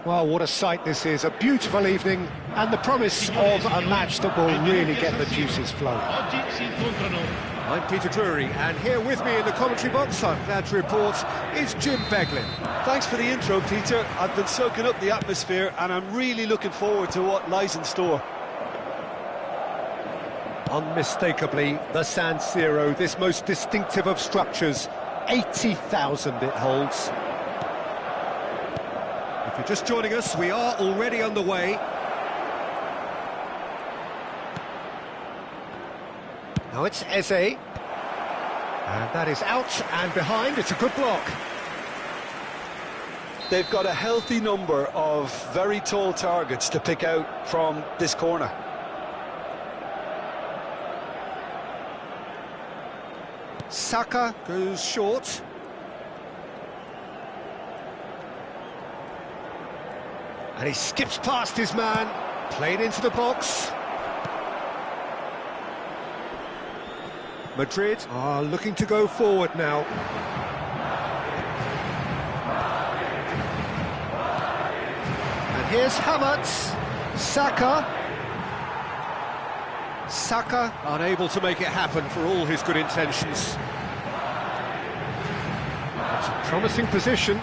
Well, what a sight this is, a beautiful evening, and the promise of a match that will really get the juices flowing. I'm Peter Drury, and here with me in the commentary box, I'm glad to report, is Jim Beglin. Thanks for the intro, Peter. I've been soaking up the atmosphere, and I'm really looking forward to what lies in store. Unmistakably, the San Siro, this most distinctive of structures, 80,000 it holds. If you're just joining us, we are already underway. Now it's Eze. And that is out and behind, it's a good block. They've got a healthy number of very tall targets to pick out from this corner. Saka goes short. And he skips past his man, played into the box. Madrid are looking to go forward now. And here's Havertz. Saka. Saka unable to make it happen for all his good intentions. That's a promising position.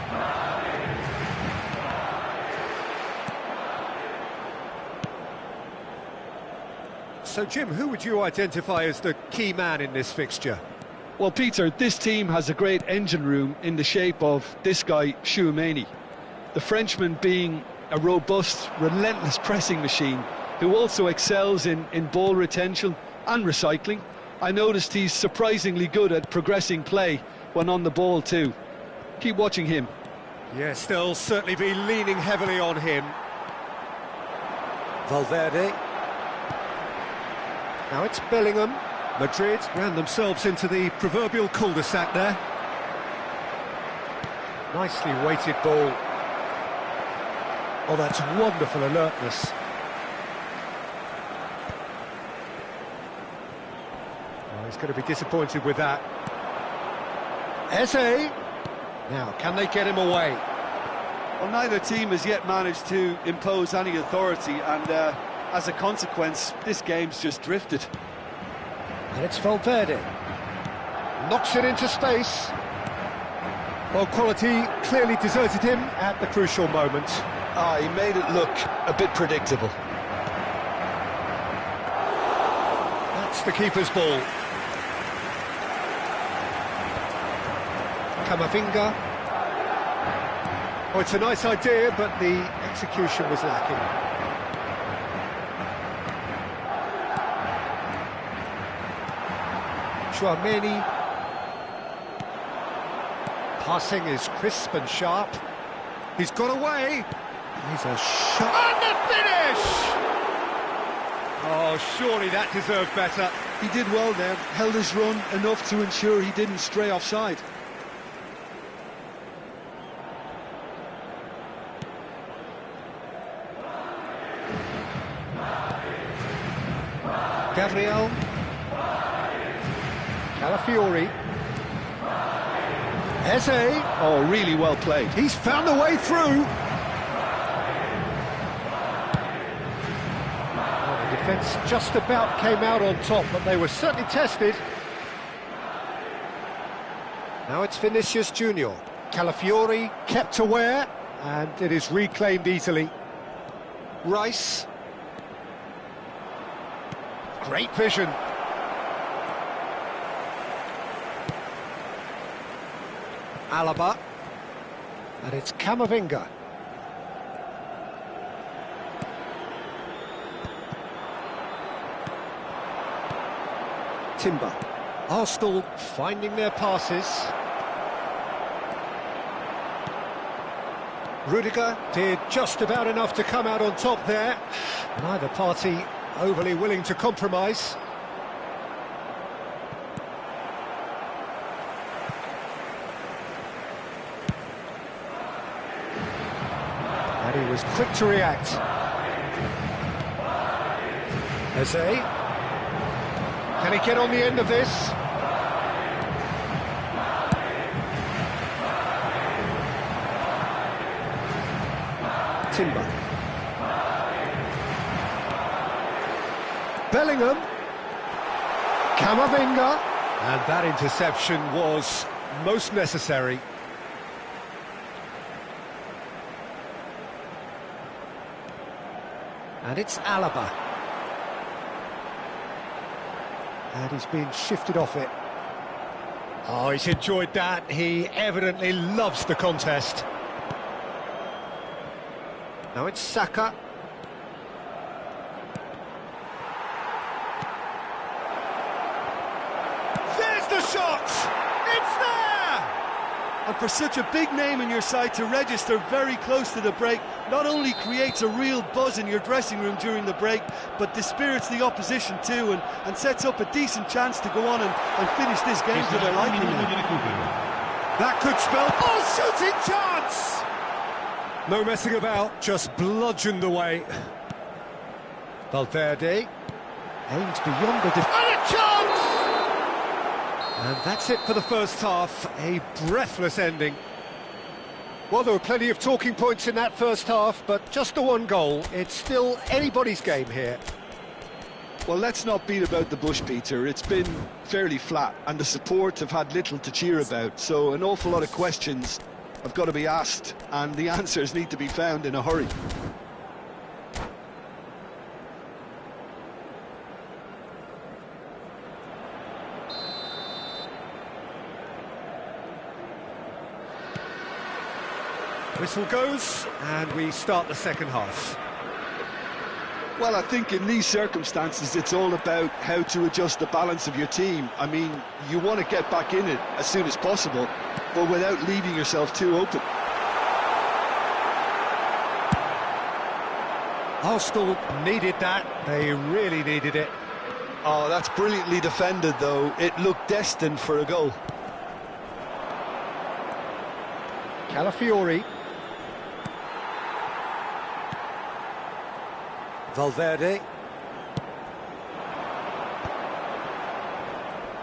So, Jim, who would you identify as the key man in this fixture? Well, Peter, this team has a great engine room in the shape of this guy, Tchouaméni. The Frenchman being a robust, relentless pressing machine who also excels in ball retention and recycling. I noticed he's surprisingly good at progressing play when on the ball too. Keep watching him. Yes, they'll certainly be leaning heavily on him. Valverde. Now it's Bellingham. Madrid ran themselves into the proverbial cul-de-sac there. Nicely weighted ball. Oh, that's wonderful alertness. Oh, he's going to be disappointed with that. Eze. Now, can they get him away? Well, neither team has yet managed to impose any authority, and as a consequence, this game's just drifted. And it's Valverde. Knocks it into space. Well, quality clearly deserted him at the crucial moment. He made it look a bit predictable. That's the keeper's ball. Camavinga. Oh, it's a nice idea, but the execution was lacking. Tchouaméni. Passing is crisp and sharp. He's got away. He's a shot. And the finish! Oh, surely that deserved better. He did well there, held his run enough to ensure he didn't stray offside. Gabriel. Calafiori. Eze. Oh, really well played. He's found a way through. Oh, the defence just about came out on top, but they were certainly tested. Now it's Vinicius Junior. Calafiori kept aware, and it is reclaimed easily. Rice. Great vision. Alaba. And it's Camavinga. Timber. Arsenal finding their passes. Rudiger did just about enough to come out on top there. Neither party overly willing to compromise. And he was quick to react. Eze. Can he get on the end of this? Timber. Bellingham. Camavinga. And that interception was most necessary. And it's Alaba. And he's been shifted off it. Oh, he's enjoyed that. He evidently loves the contest. Now it's Saka. There's the shot! It's there! And for such a big name in your side to register very close to the break, not only creates a real buzz in your dressing room during the break, but dispirits the opposition too, and sets up a decent chance to go on and finish this game to their liking. That could spell... Oh, shooting chance! No messing about, just bludgeoned away. Valverde aims beyond the defence. And a chance! And that's it for the first half, a breathless ending. Well, there were plenty of talking points in that first half, but just the one goal. It's still anybody's game here. Well, let's not beat about the bush, Peter. It's been fairly flat, and the support have had little to cheer about, so an awful lot of questions have got to be asked, and the answers need to be found in a hurry. Whistle goes, and we start the second half. Well, I think in these circumstances, it's all about how to adjust the balance of your team. I mean, you want to get back in it as soon as possible, but without leaving yourself too open. Arsenal needed that. They really needed it. Oh, that's brilliantly defended, though. It looked destined for a goal. Calafiori. Valverde.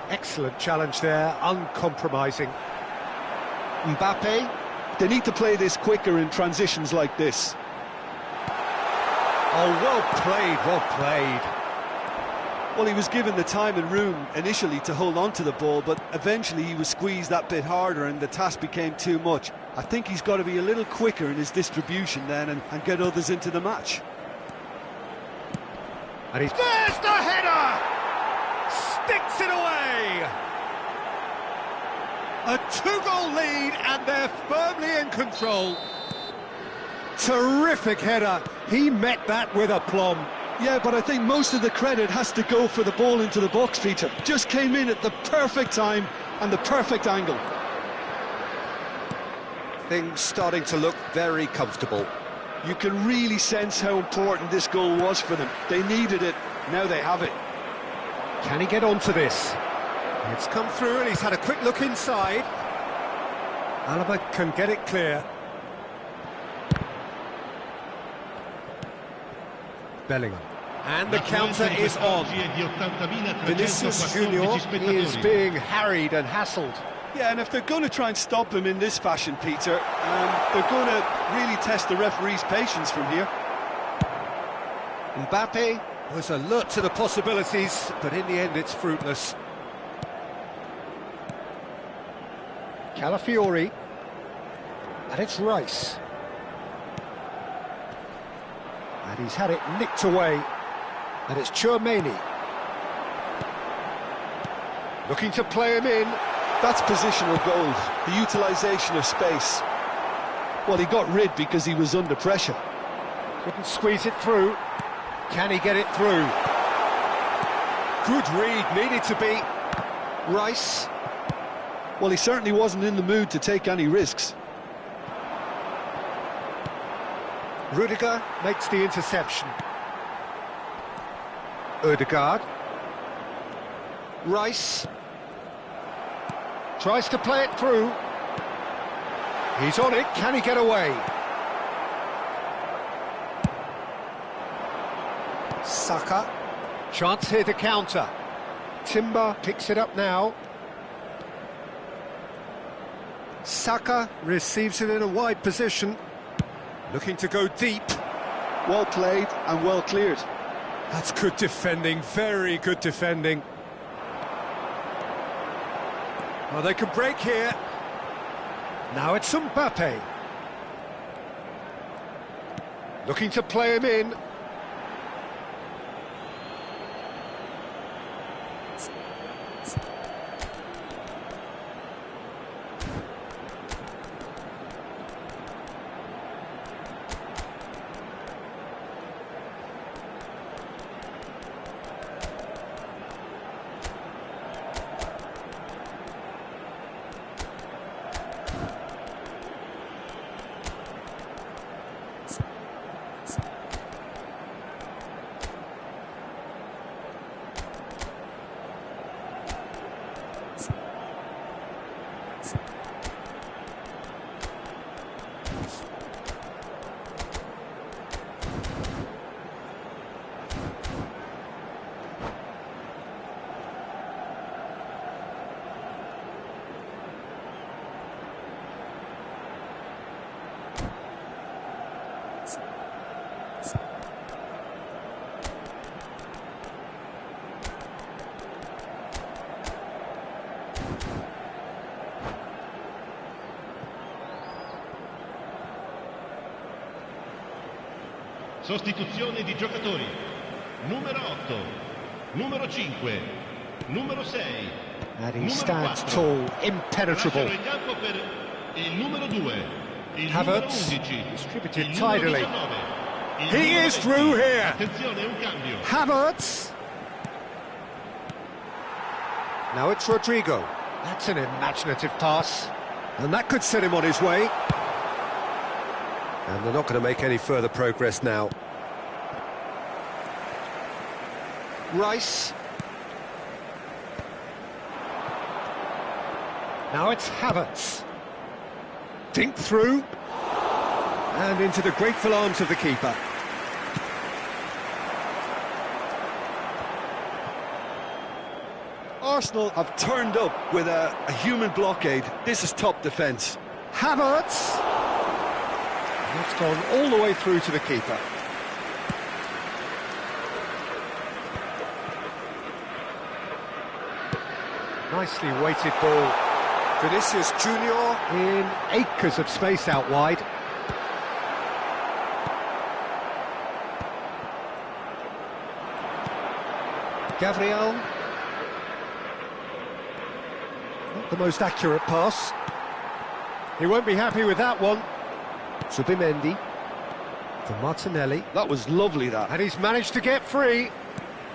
Excellent challenge there, uncompromising. Mbappe. They need to play this quicker in transitions like this. Oh, well played, well played. Well, he was given the time and room initially to hold on to the ball, but eventually he was squeezed that bit harder and the task became too much. I think he's got to be a little quicker in his distribution then and get others into the match. And there's the header! Sticks it away! A two-goal lead, and they're firmly in control. Terrific header. He met that with aplomb. Yeah, but I think most of the credit has to go for the ball into the box, Peter. Just came in at the perfect time and the perfect angle. Things starting to look very comfortable. You can really sense how important this goal was for them. They needed it, now they have it. Can he get onto this? It's come through and he's had a quick look inside. Alaba can get it clear. Bellingham. And the counter is on. Vinicius Junior is being harried and hassled. Yeah, and if they're going to try and stop him in this fashion, Peter, they're going to really test the referee's patience from here. Mbappe was alert to the possibilities, but in the end it's fruitless. Calafiori. And it's Rice. And he's had it nicked away. And it's Chương. Looking to play him in. That's positional gold, the utilisation of space. Well, he got rid because he was under pressure. Couldn't squeeze it through. Can he get it through? Good read, needed to be. Rice. Well, he certainly wasn't in the mood to take any risks. Rudiger makes the interception. Ødegaard. Rice. Tries to play it through. He's on it, can he get away? Saka. Chance here to counter. Timber picks it up now. Saka receives it in a wide position. Looking to go deep. Well played and well cleared. That's good defending, very good defending. Well, they can break here. Now it's Mbappe. Looking to play him in. Sostituzione di giocatori. Numero 8, numero 5, numero 6. And he stands tall, impenetrable. Il numero 2, il Havertz, numero 11, distributed il numero tidily. 19, He is through here. Attenzione, un cambio. Havertz. Now it's Rodrigo. That's an imaginative pass. And that could set him on his way. And they're not going to make any further progress now. Rice. Now it's Havertz. Dink through. And into the grateful arms of the keeper. Arsenal have turned up with a human blockade. This is top defence. Havertz. That's gone all the way through to the keeper. Nicely weighted ball. Vinicius Junior in acres of space out wide. Gabriel. Not the most accurate pass. He won't be happy with that one. Zubimendi for Martinelli. That was lovely, that. And he's managed to get free.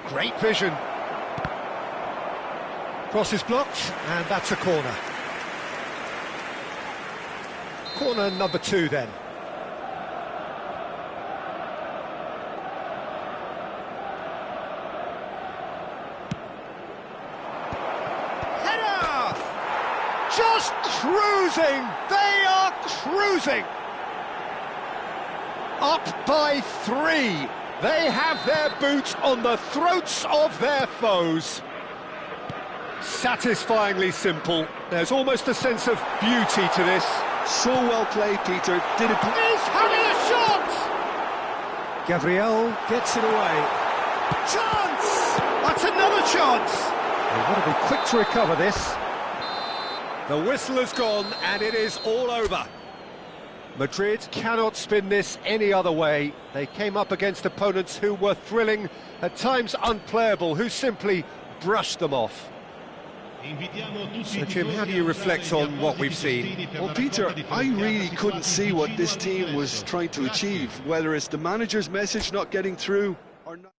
Great vision. Cross is blocked, and that's a corner. Corner number 2 then. Header! Just cruising! They are cruising! Up by 3. They have their boots on the throats of their foes. Satisfyingly simple. There's almost a sense of beauty to this. So well played, Peter. Did it. He's having a shot! Gabriel gets it away. Chance! That's another chance! They want to be quick to recover this. The whistle has gone and it is all over. Madrid cannot spin this any other way. They came up against opponents who were thrilling, at times unplayable, who simply brushed them off. So, Jim, how do you reflect on what we've seen? Well, Peter, I really couldn't see what this team was trying to achieve, whether it's the manager's message not getting through or not.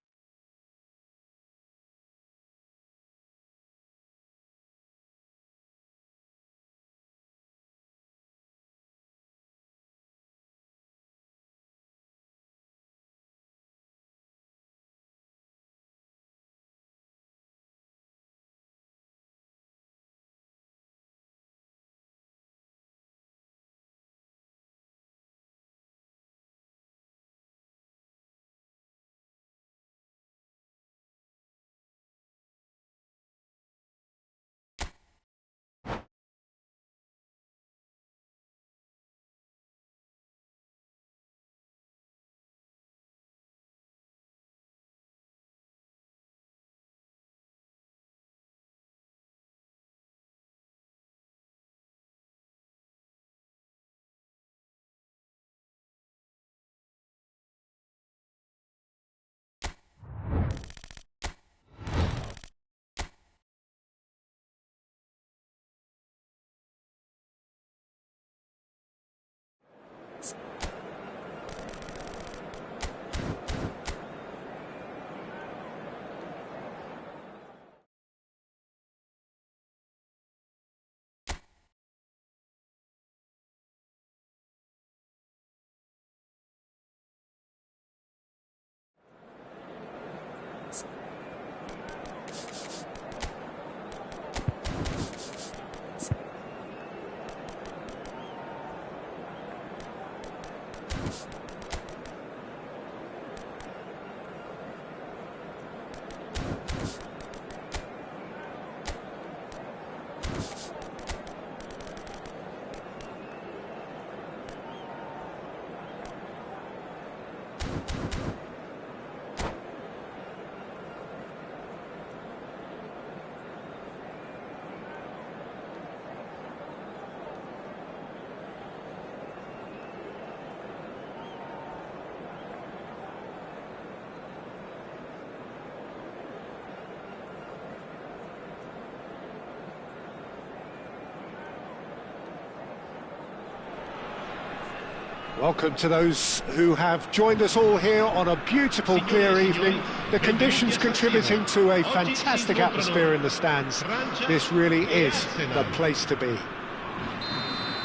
Welcome to those who have joined us all here on a beautiful, clear evening. The conditions contributing to a fantastic atmosphere in the stands. This really is the place to be.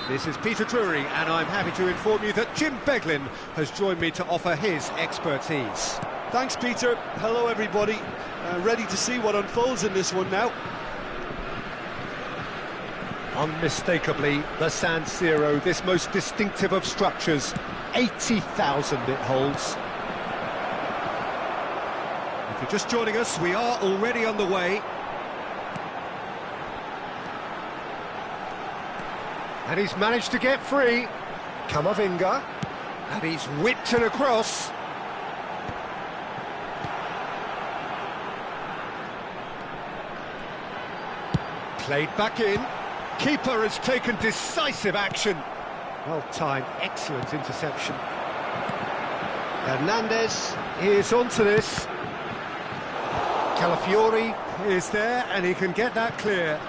This is Peter Drury, and I'm happy to inform you that Jim Beglin has joined me to offer his expertise. Thanks, Peter. Hello, everybody. Ready to see what unfolds in this one now. Unmistakably, the San Siro, this most distinctive of structures, 80,000 it holds. If you're just joining us, we are already underway. And he's managed to get free. Camavinga. And he's whipped it across. Played back in. Keeper has taken decisive action. Well timed, excellent interception. Hernandez is onto this. Calafiori Is there, and he can get that clear.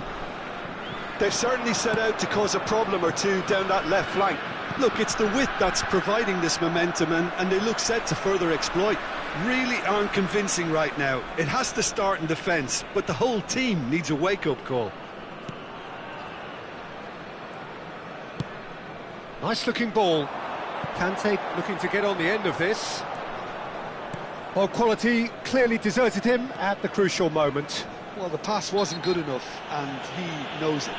They've certainly set out to cause a problem or two down that left flank. Look, it's the width that's providing this momentum, and they look set to further exploit. Really aren't convincing right now. It has to start in defence, but the whole team needs a wake-up call. Nice looking ball. Kante looking to get on the end of this. Well, quality clearly deserted him at the crucial moment. Well, the pass wasn't good enough, and he knows it.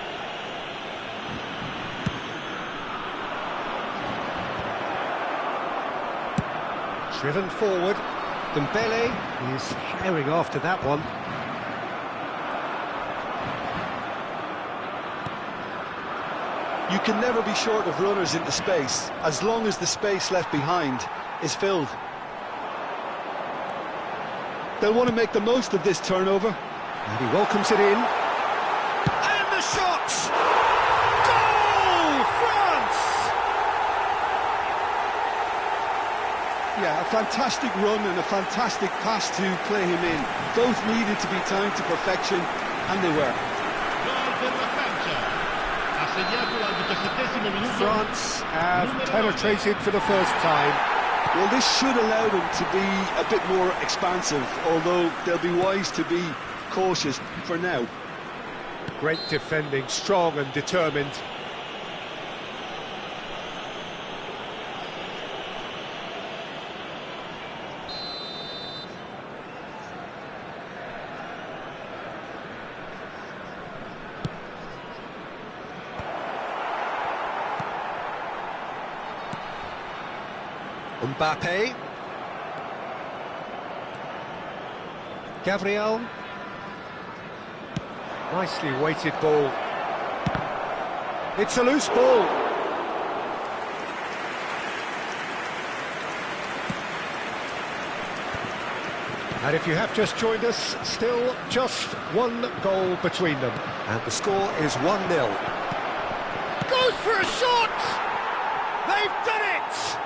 Driven forward. Dembele is herring after that one. You can never be short of runners into space, as long as the space left behind is filled. They'll want to make the most of this turnover. And he welcomes it in. And the shot! Goal, France! Yeah, a fantastic run and a fantastic pass to play him in. Both needed to be timed to perfection, and they were. France have penetrated for the first time. Well, this should allow them to be a bit more expansive, although they'll be wise to be cautious for now. Great defending, strong and determined. Mbappe. Gabriel. Nicely weighted ball. It's a loose ball. And if you have just joined us, still just one goal between them. And the score is 1-0. Goes for a shot! They've done it!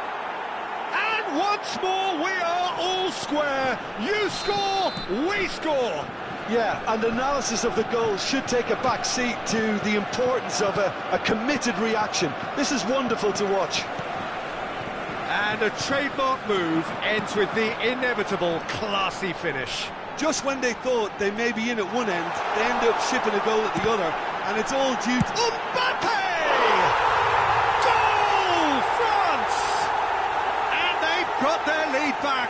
And once more we are all square. You score, we score. Yeah, and analysis of the goal should take a back seat to the importance of a committed reaction. This is wonderful to watch. And a trademark move ends with the inevitable classy finish. Just when they thought they may be in at one end, they end up shipping a goal at the other, and it's all due to Mbappe! Goal, France! And they've got their lead back.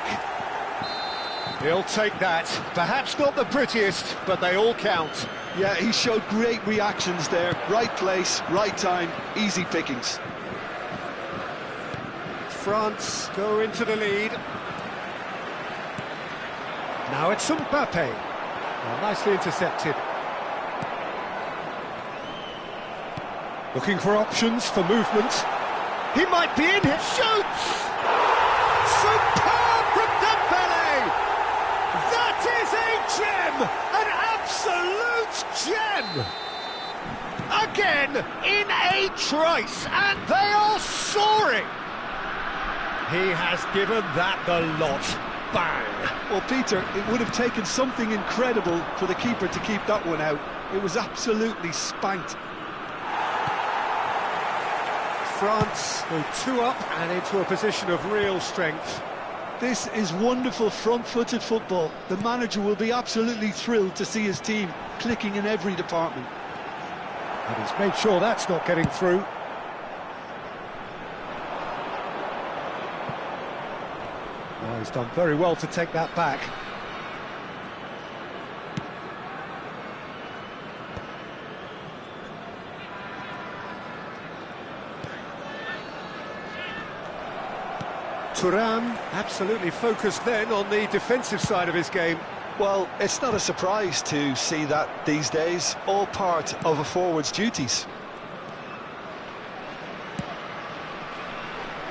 He'll take that. Perhaps not the prettiest, but they all count. Yeah, he showed great reactions there. Right place, right time, easy pickings. France go into the lead. Now it's Mbappe. Well, nicely intercepted. Looking for options for movement. He might be in here. Shoots! Superb from Dembele! That is a gem! An absolute gem! Again, in a trice, and they are soaring! He has given that the lot. Bang! Well, Peter, it would have taken something incredible for the keeper to keep that one out. It was absolutely spanked. France go 2 up and into a position of real strength. This is wonderful front-footed football. The manager will be absolutely thrilled to see his team clicking in every department. And he's made sure that's not getting through. Oh, he's done very well to take that back. Thuram absolutely focused then on the defensive side of his game. Well, it's not a surprise to see that these days, all part of a forward's duties.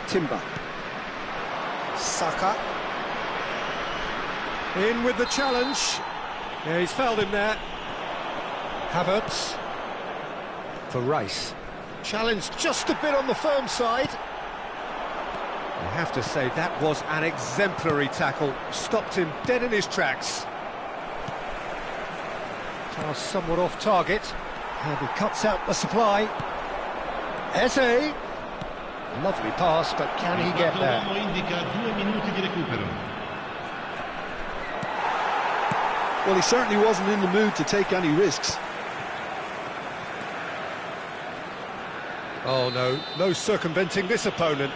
Timber. Saka. In with the challenge. Yeah, he's fouled him there. Havertz. For Rice. Challenge just a bit on the firm side. I have to say, that was an exemplary tackle. Stopped him dead in his tracks. Pass somewhat off target. And he cuts out the supply. Eze. Lovely pass, but can he get there? Well, he certainly wasn't in the mood to take any risks. Oh no, no circumventing this opponent.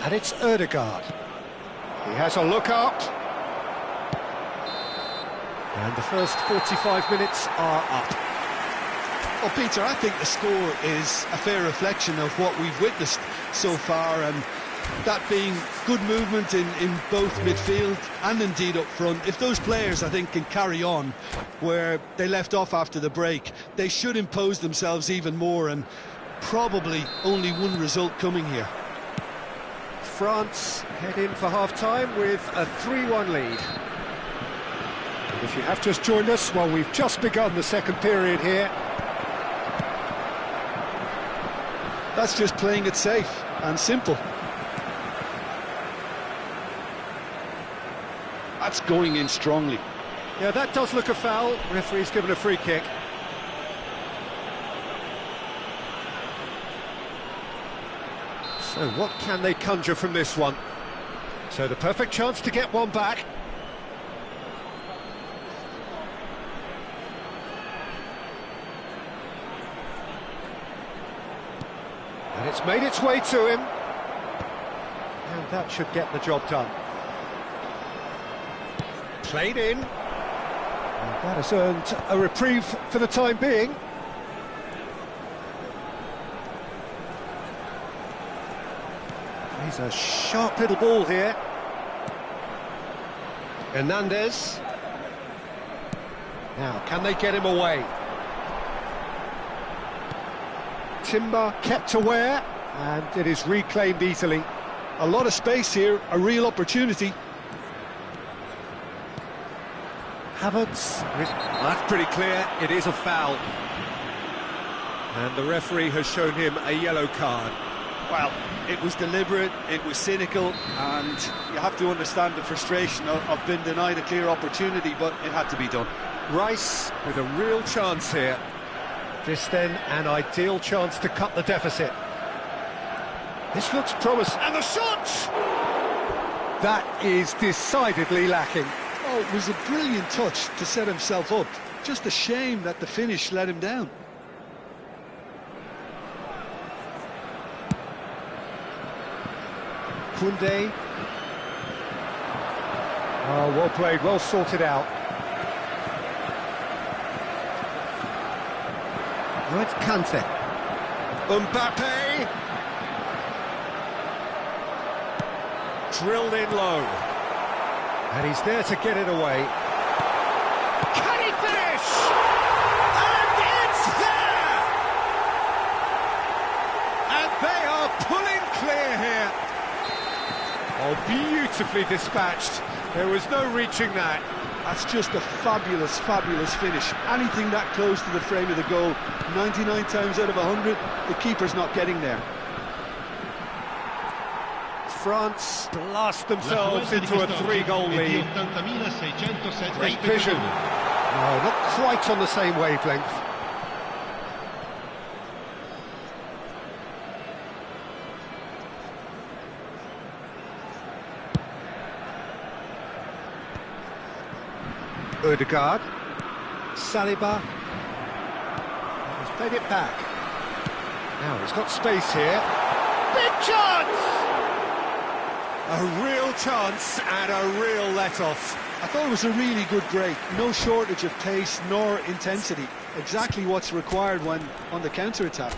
And it's Ødegaard. He has a look up. And the first 45 minutes are up. Well, Peter, I think the score is a fair reflection of what we've witnessed so far, and that being good movement in both midfield and indeed up front. If those players, I think, can carry on where they left off after the break, they should impose themselves even more, and probably only one result coming here. France head in for half-time with a 3-1 lead. And if you have just joined us, well, we've just begun the second period here. That's just playing it safe and simple. That's going in strongly. Yeah, that does look a foul. Referee's given a free kick. So what can they conjure from this one? So the perfect chance to get one back. And it's made its way to him. And that should get the job done. Played in. And that has earned a reprieve for the time being. He's a sharp little ball here. Hernandez. Now, can they get him away? Timber kept aware, and it is reclaimed easily. A lot of space here, a real opportunity. Havertz. That's pretty clear, it is a foul. And the referee has shown him a yellow card. Well, it was deliberate, it was cynical, and you have to understand the frustration of being denied a clear opportunity, but it had to be done. Rice with a real chance here. This then an ideal chance to cut the deficit. This looks promising. And the shot! That is decidedly lacking. Oh, it was a brilliant touch to set himself up. Just a shame that the finish let him down. Koundé. Oh, well played, well sorted out. Now it's Kante. Mbappe. Drilled in low. And he's there to get it away. Can he finish? And it's there! And they are pulling clear here. Oh, beautifully dispatched. There was no reaching that. That's just a fabulous, fabulous finish. Anything that close to the frame of the goal, 99 times out of 100, the keeper's not getting there. France blast themselves into a 3-goal lead. Great vision. No, not quite on the same wavelength. Odegaard. Saliba. He's played it back. Now he's got space here. Big chance! A real chance and a real let-off. I thought it was a really good break. No shortage of pace nor intensity. Exactly what's required when on the counter-attack.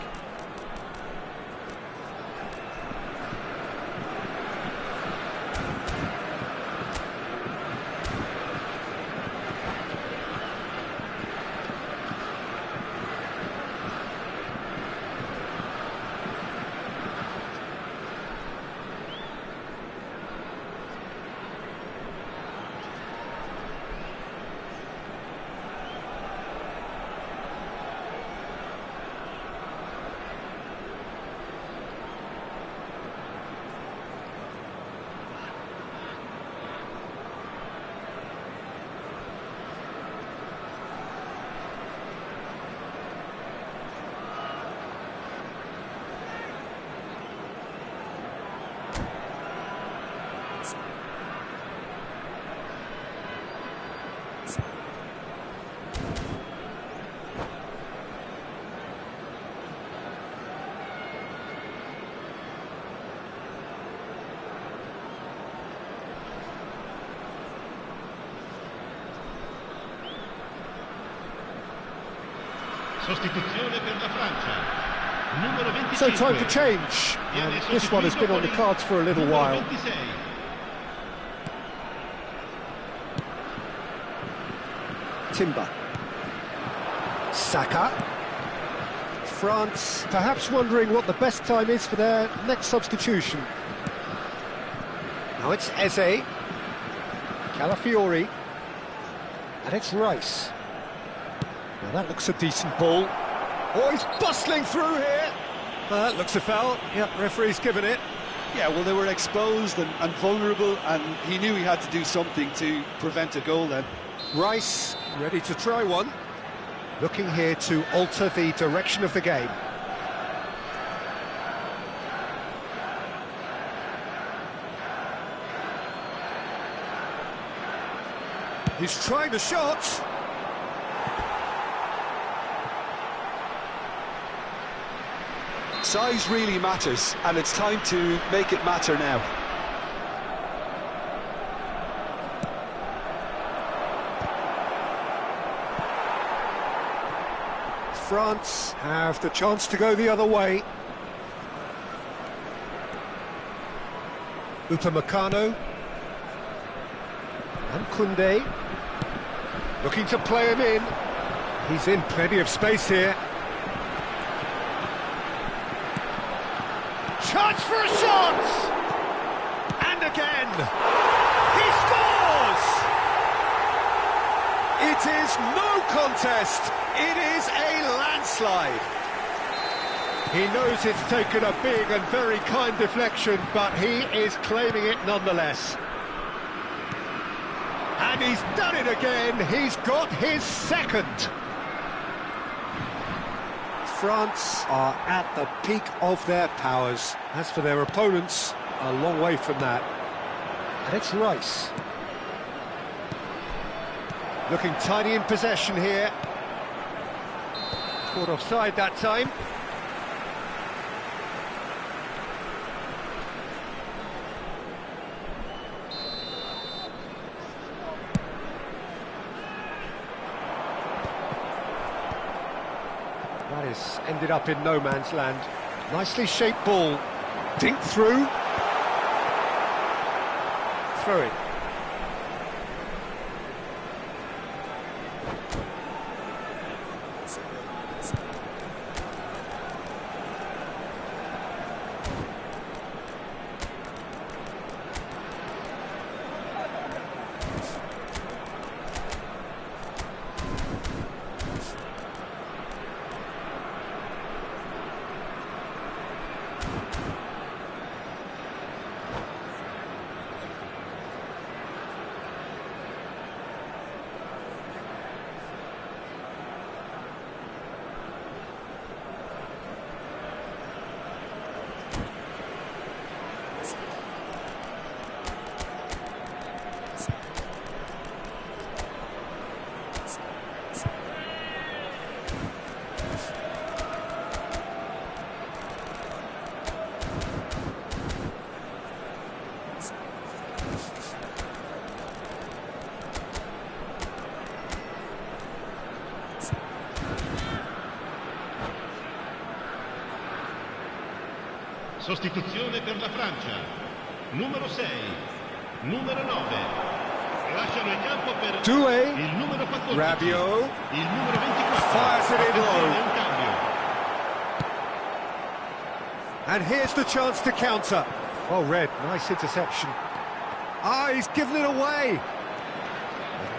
Sostituzione per la Francia. Numero 25. So time for change. And this one has been on the cards for a little while. 26. Timber. Saka. France perhaps wondering what the best time is for their next substitution. Now it's Eze. Calafiori. And it's Rice. Now that looks a decent ball. Oh, he's bustling through here. Looks a foul. Yep, referee's given it. Yeah, well, they were exposed and vulnerable, and he knew he had to do something to prevent a goal then. Rice, ready to try one. Looking here to alter the direction of the game. He's trying the shot. Size really matters, and it's time to make it matter now. France have the chance to go the other way. Upamecano. And Koundé. Looking to play him in. He's in plenty of space here. Chance for a shot! And again! He scores! It is no contest. It is a landslide. He knows it's taken a big and very kind deflection, but he is claiming it nonetheless. And he's done it again. He's got his second. France are at the peak of their powers. As for their opponents, a long way from that. And it's Rice. Looking tidy in possession here. Caught offside that time. That is ended up in no man's land. Nicely shaped ball. Dink through. Throw it. Sostituzione per la Francia. Numero 6, numero 9. Lasciano il campo per Doué. il numero 14. Rabiot. Il numero 24. Fires it in low. Un cambio. And here's the chance to counter. Oh, Red, nice interception. He's given it away.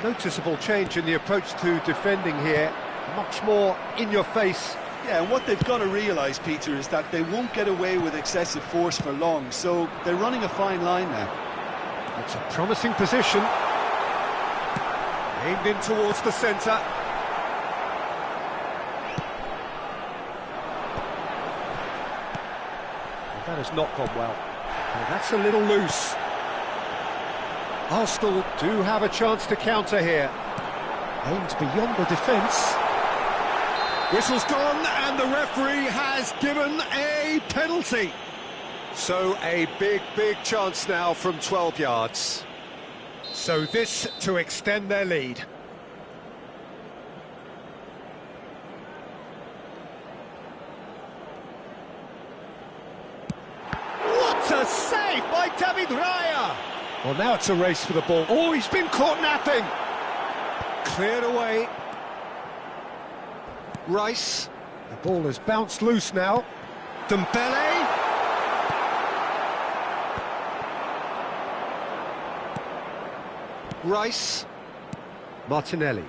A noticeable change in the approach to defending here. Much more in your face. Yeah, and what they've got to realise, Peter, is that they won't get away with excessive force for long, so they're running a fine line now. It's a promising position. Aimed in towards the centre. That has not gone well. Well, that's a little loose. Arsenal do have a chance to counter here. Aimed beyond the defence. Whistle's gone, and the referee has given a penalty. So a big, big chance now from 12 yards. So this to extend their lead. What a save by David Raya! Well, now it's a race for the ball. Oh, he's been caught napping. Cleared away. Rice. The ball has bounced loose now. Dembele. Rice. Martinelli.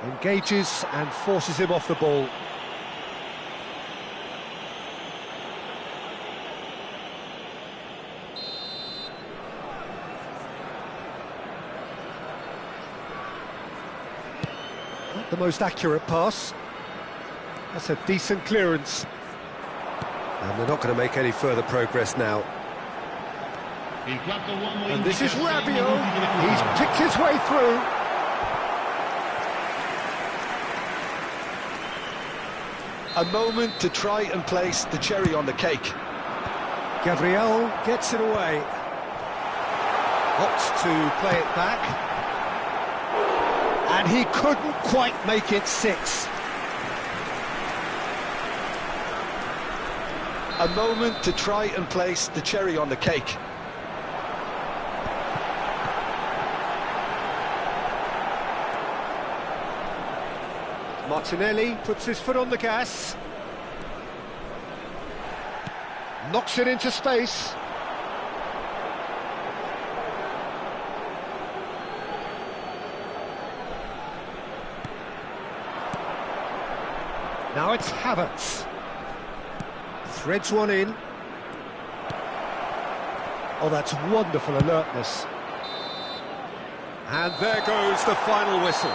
Engages and forces him off the ball. the most accurate pass. That's a decent clearance. And they're not going to make any further progress now. And this is Rabiot. He's picked his way through. A moment to try and place the cherry on the cake. Gabriel gets it away. Opts to play it back. And he couldn't quite make it 6. A moment to try and place the cherry on the cake. Martinelli puts his foot on the gas. Knocks it into space. Now it's Havertz. Threads one in. Oh, that's wonderful alertness. And there goes the final whistle.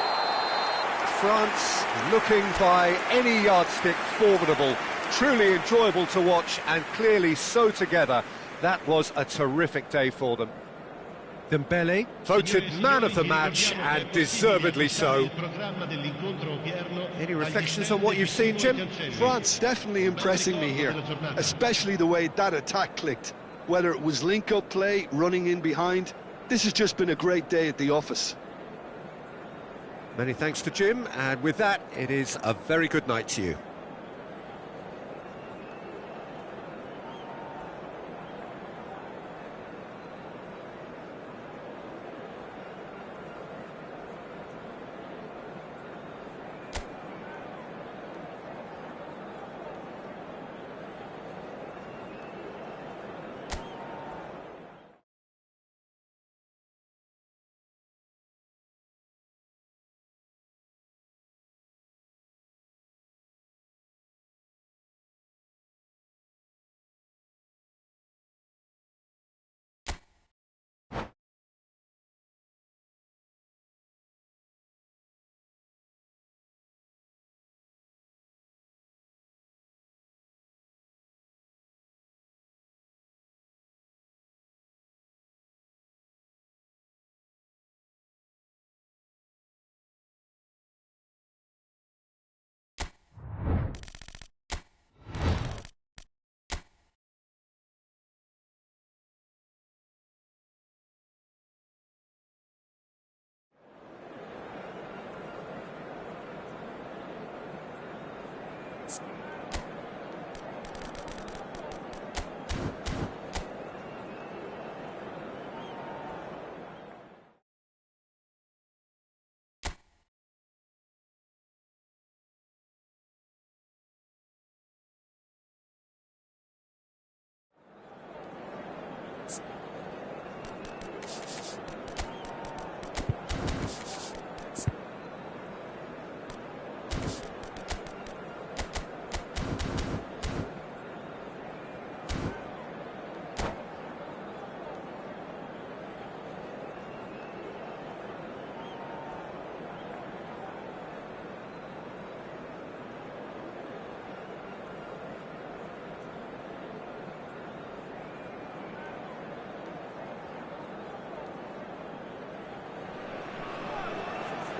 France looking by any yardstick formidable, truly enjoyable to watch and clearly so together. That was a terrific day for them. Dembele voted man of the match and deservedly so. Any reflections on what you've seen, Jim? France definitely impressing me here, especially the way that attack clicked. Whether it was link-up play, running in behind, this has just been a great day at the office. Many thanks to Jim, and with that, it is a very good night to you.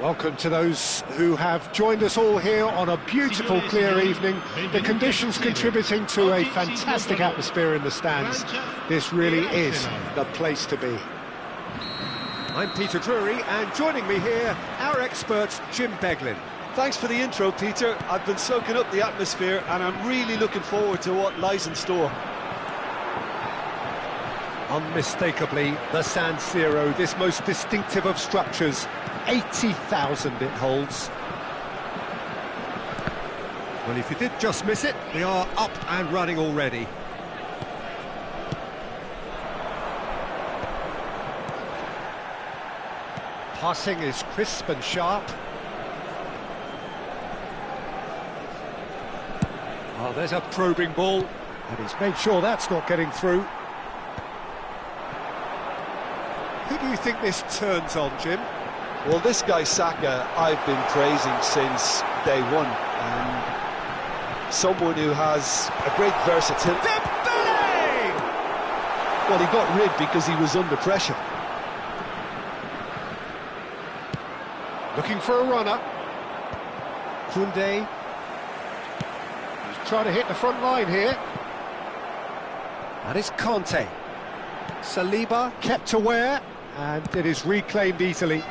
Welcome to those who have joined us all here on a beautiful, clear evening. The conditions contributing to a fantastic atmosphere in the stands. This really is the place to be. I'm Peter Drury, and joining me here, our expert, Jim Beglin. Thanks for the intro, Peter. I've been soaking up the atmosphere, and I'm really looking forward to what lies in store. Unmistakably, the San Siro, this most distinctive of structures. 80,000 it holds. Well, if you did just miss it, we are up and running already. Passing is crisp and sharp. Oh, there's a probing ball, and he's made sure that's not getting through. Who do you think this turns on, Jim? Well, this guy Saka, I've been praising since day one. And someone who has a great versatility. Well, he got rid because he was under pressure. Looking for a runner. Koundé. He's trying to hit the front line here. And it's Conte. Saliba kept aware, and it is reclaimed easily.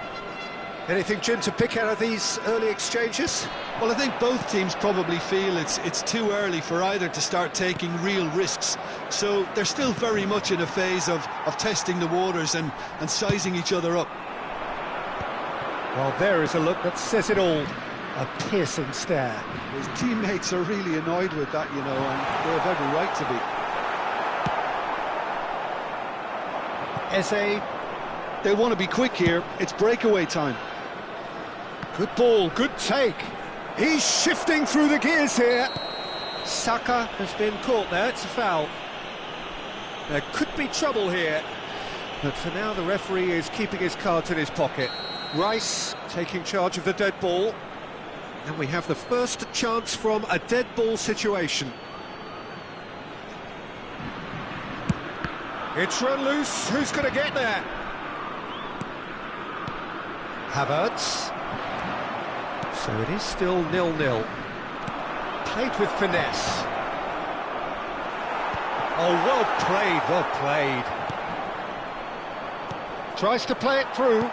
Anything, Jim, to pick out of these early exchanges? Well, I think both teams probably feel it's too early for either to start taking real risks. So they're still very much in a phase of testing the waters and sizing each other up. Well, there is a look that says it all. A piercing stare. His teammates are really annoyed with that, you know, and they have every right to be. Eze. They want to be quick here. It's breakaway time. Good ball, good take. He's shifting through the gears here. Saka has been caught there, it's a foul. There could be trouble here, but for now the referee is keeping his cards in his pocket. Rice taking charge of the dead ball. And we have the first chance from a dead ball situation. It's run loose, who's going to get there? Havertz. So it is still 0-0. Played with finesse. Oh, well played, well played. Tries to play it through.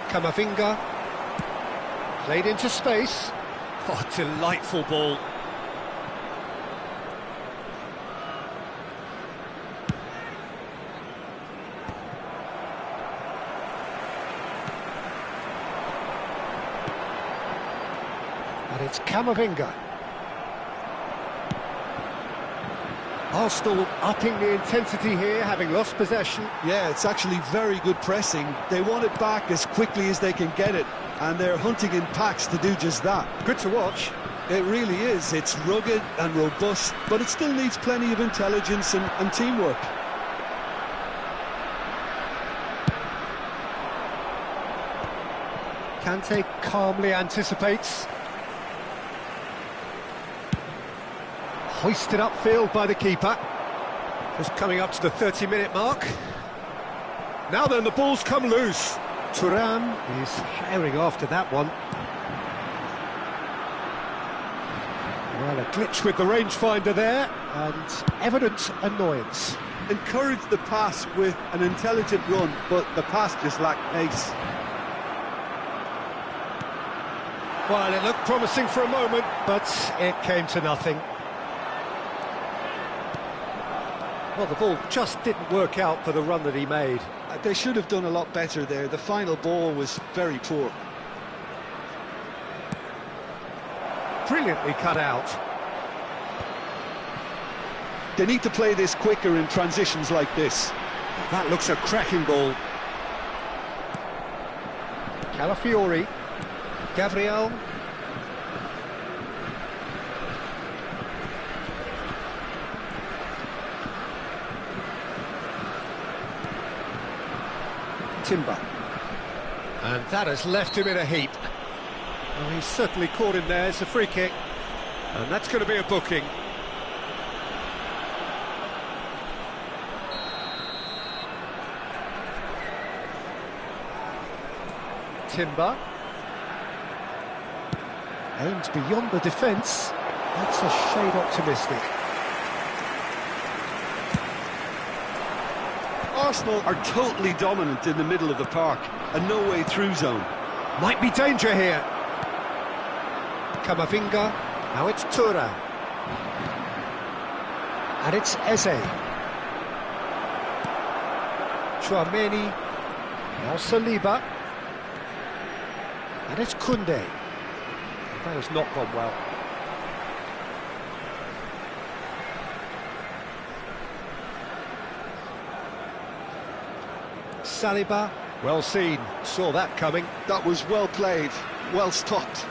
Camavinga. Played into space. Oh, delightful ball. And it's Camavinga. Arsenal upping the intensity here, having lost possession. Yeah, it's actually very good pressing. They want it back as quickly as they can get it, and they're hunting in packs to do just that. Good to watch. It really is. It's rugged and robust, but it still needs plenty of intelligence and teamwork. Kante calmly anticipates. Hoisted upfield by the keeper. Just coming up to the 30-minute mark. Now then, the ball's come loose. Thuram is herring after that one. Well, a glitch with the rangefinder there, and evident annoyance. Encourage the pass with an intelligent run, but the pass just lacked pace. Well, it looked promising for a moment, but it came to nothing. Well, the ball just didn't work out for the run that he made. They should have done a lot better there. The final ball was very poor. Brilliantly cut out. They need to play this quicker in transitions like this. That looks a cracking ball. Calafiori. Gabriel. Timber. And that has left him in a heap. Well, he's certainly caught him there. It's a free kick. And that's going to be a booking. Timber. Aimed beyond the defence. That's a shade optimistic. Arsenal are totally dominant in the middle of the park, a no-way through zone. Might be danger here. Camavinga, now it's Thuram. And it's Eze. Tchouaméni, now Saliba. And it's Koundé. That has not gone well. Saliba, well seen, saw that coming. That was well played, well stopped.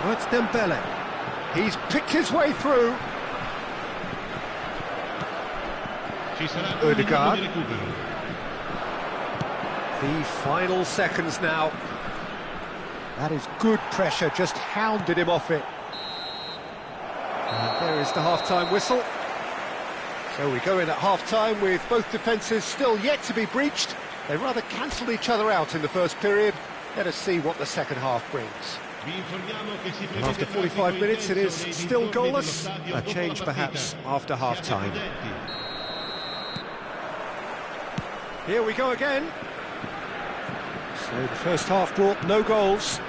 Now it's Dembele. He's picked his way through. Ci sarà un minuto Ødegaard. di recupero. The final seconds now. That is good pressure, just hounded him off it. And there is the half-time whistle. So we go in at half-time with both defences still yet to be breached. They rather cancelled each other out in the first period. Let us see what the second half brings. And after 45 minutes it is still goalless. A change perhaps after half-time. Here we go again. So the first half brought no goals.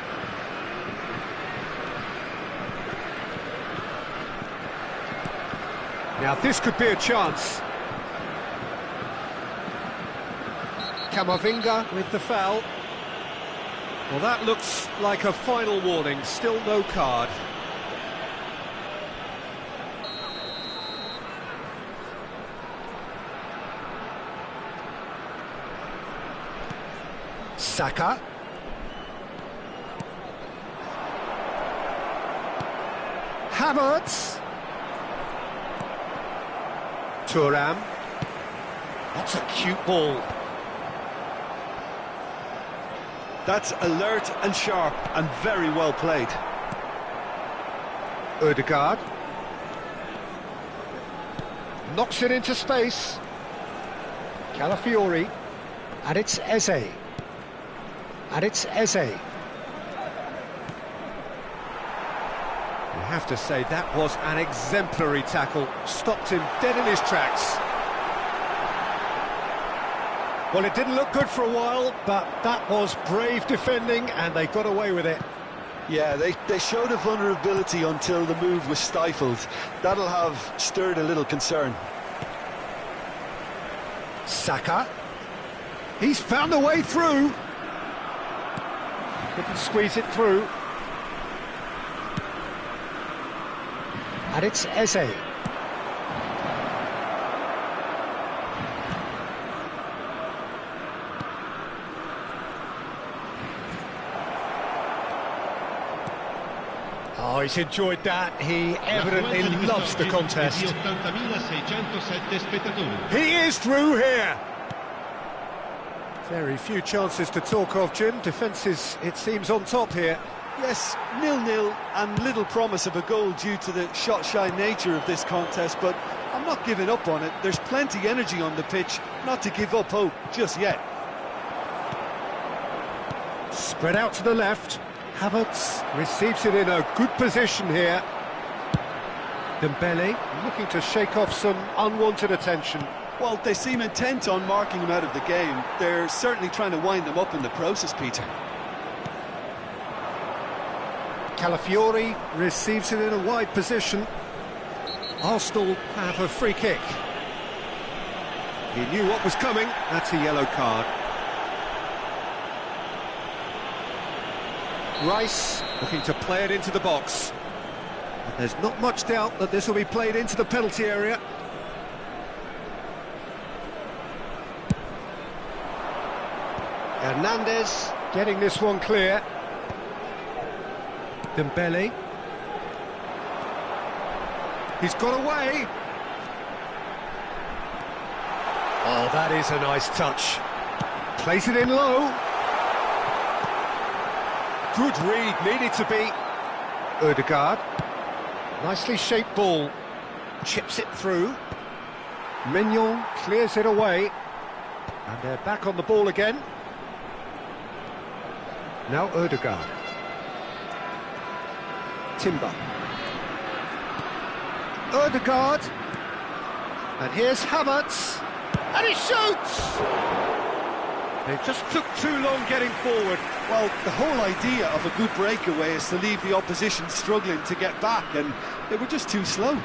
Now this could be a chance. Camavinga with the foul. Well, that looks like a final warning. Still no card. Saka. Havertz. Thuram. That's a cute ball. That's alert and sharp and very well played. Ødegaard. Knocks it into space. Calafiori. And it's Eze. And it's Eze. You have to say that was an exemplary tackle. Stopped him dead in his tracks. Well, it didn't look good for a while, but that was brave defending and they got away with it. Yeah, they showed a vulnerability until the move was stifled. That'll have stirred a little concern. Saka. He's found a way through. Couldn't squeeze it through. And it's Eze. Oh, he's enjoyed that. He evidently loves the contest. He is through here. Very few chances to talk of, Jim. Defence is, it seems, on top here. Yes, 0-0 and little promise of a goal due to the shot-shy nature of this contest, but I'm not giving up on it. There's plenty energy on the pitch, not to give up hope just yet. Spread out to the left. Havertz receives it in a good position here. Dembele looking to shake off some unwanted attention. Well, they seem intent on marking him out of the game. They're certainly trying to wind him up in the process, Peter. Calafiori receives it in a wide position. Arsenal have a free kick. He knew what was coming. That's a yellow card. Rice looking to play it into the box. But there's not much doubt that this will be played into the penalty area. Hernandez getting this one clear. Dembele. He's got away. Oh, that is a nice touch. Plays it in low. Good read, needed to be. Ødegaard. Nicely shaped ball. Chips it through. Mignon clears it away. And they're back on the ball again. Now Ødegaard. Timber. Ødegaard. And here's Havertz. And he shoots! They just took too long getting forward. Well, the whole idea of a good breakaway is to leave the opposition struggling to get back, and they were just too slow.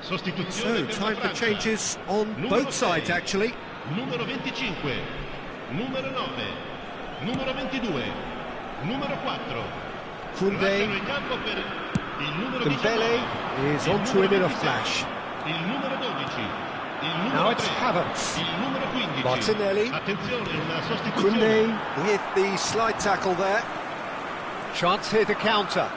So, time for changes on both sides, actually. Numero 25, numero 9, numero 22, numero 4. Koundé, Lasciano il campo per il numero Dembele 19, is il onto numero him in a 26, flash. il numero 12, il Now numero it's 3, Havertz. il numero 15. Martinelli. Attenzione, una sostituzione. Koundé with the slide tackle there. Chance here to counter.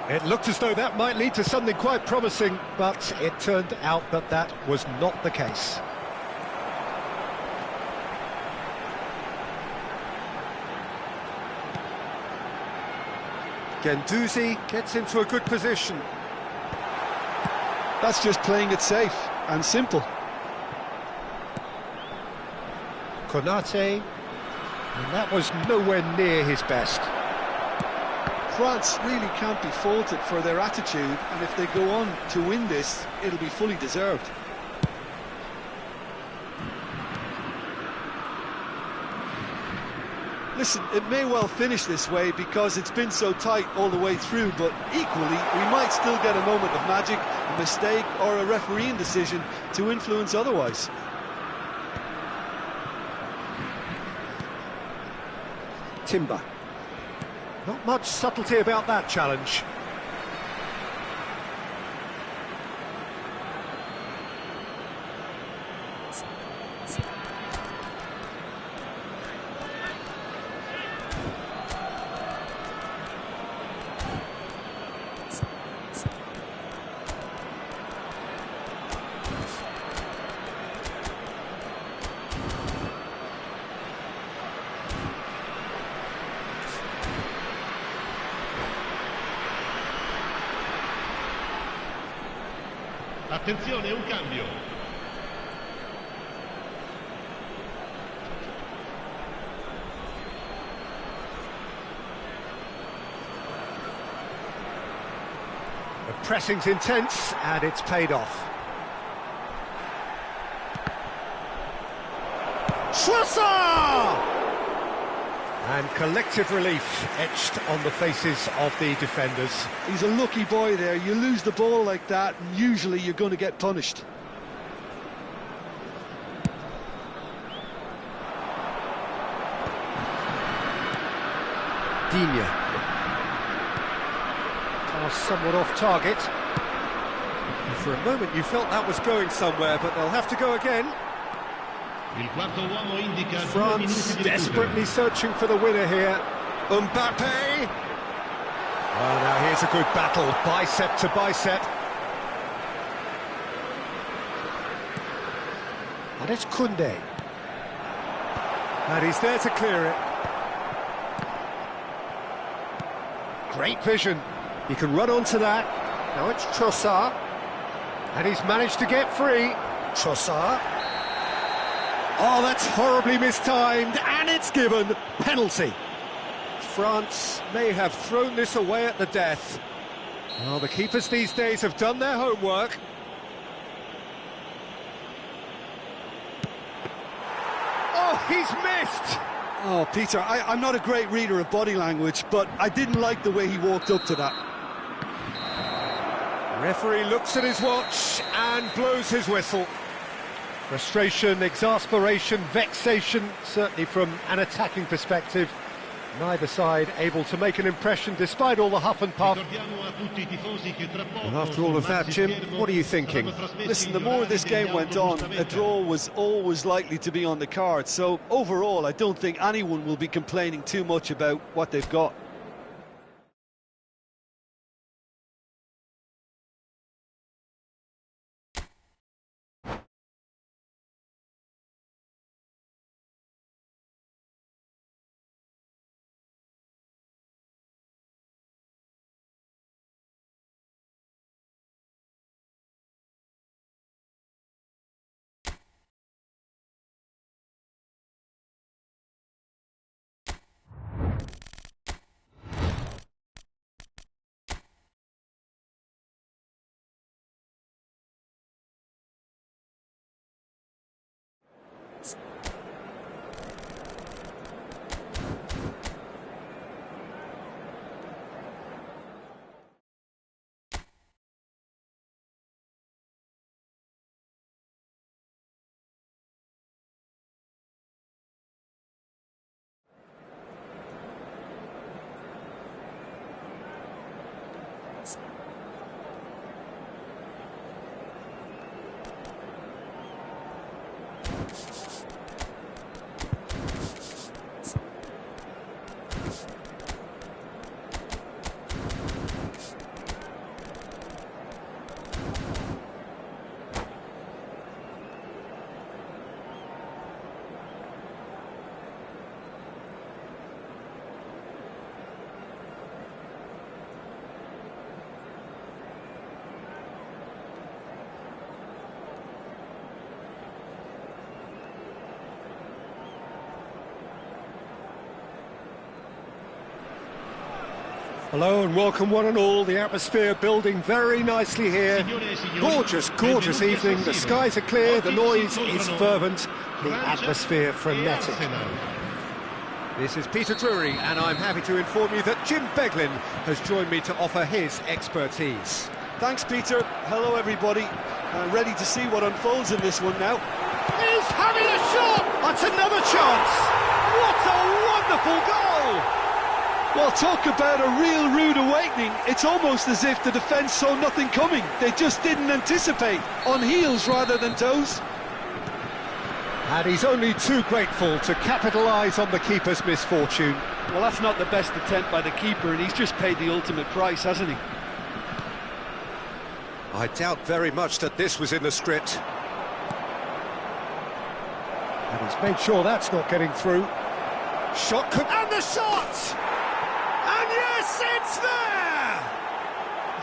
It looked as though that might lead to something quite promising, but it turned out that that was not the case. Guendouzi gets into a good position. That's just playing it safe and simple. Konate, and that was nowhere near his best. France really can't be faulted for their attitude, and if they go on to win this, it'll be fully deserved. Listen, it may well finish this way because it's been so tight all the way through, but equally, we might still get a moment of magic, a mistake, or a refereeing decision to influence otherwise. Timber. Not much subtlety about that challenge. Attenzione, un cambio. The pressing's intense, and it's paid off. Trossard! And collective relief etched on the faces of the defenders. He's a lucky boy there. You lose the ball like that, and usually you're going to get punished. Digne. Pass somewhat off target. And for a moment you felt that was going somewhere, but they'll have to go again. Il quarto uomo indica 2 minuti France di recupero. desperately searching for the winner here. Mbappe! Oh, now here's a good battle, bicep to bicep. And it's Koundé. And he's there to clear it. Great vision. He can run onto that. Now it's Trossard. And he's managed to get free. Trossard. Oh, that's horribly mistimed, and it's given. Penalty. France may have thrown this away at the death. Well, the keepers these days have done their homework. Oh, he's missed! Oh, Peter, I'm not a great reader of body language, but I didn't like the way he walked up to that. Referee looks at his watch and blows his whistle. Frustration, exasperation, vexation, certainly from an attacking perspective. Neither side able to make an impression despite all the huff and puff. And after all of that, Jim, what are you thinking? Listen, the more this game went on, a draw was always likely to be on the card. So overall, I don't think anyone will be complaining too much about what they've got. Hello and welcome one and all. The atmosphere building very nicely here. Gorgeous, gorgeous evening. The skies are clear, the noise is fervent, the atmosphere frenetic. This is Peter Drury, and I'm happy to inform you that Jim Beglin has joined me to offer his expertise. Thanks, Peter. Hello, everybody. Ready to see what unfolds in this one now. He's having a shot! That's another chance! What a wonderful goal! Well, talk about a real rude awakening. It's almost as if the defence saw nothing coming. They just didn't anticipate, on heels rather than toes. And he's only too grateful to capitalise on the keeper's misfortune. Well, that's not the best attempt by the keeper, and he's just paid the ultimate price, hasn't he? I doubt very much that this was in the script. And he's made sure that's not getting through. Shot could... And the shot! And yes, it's there!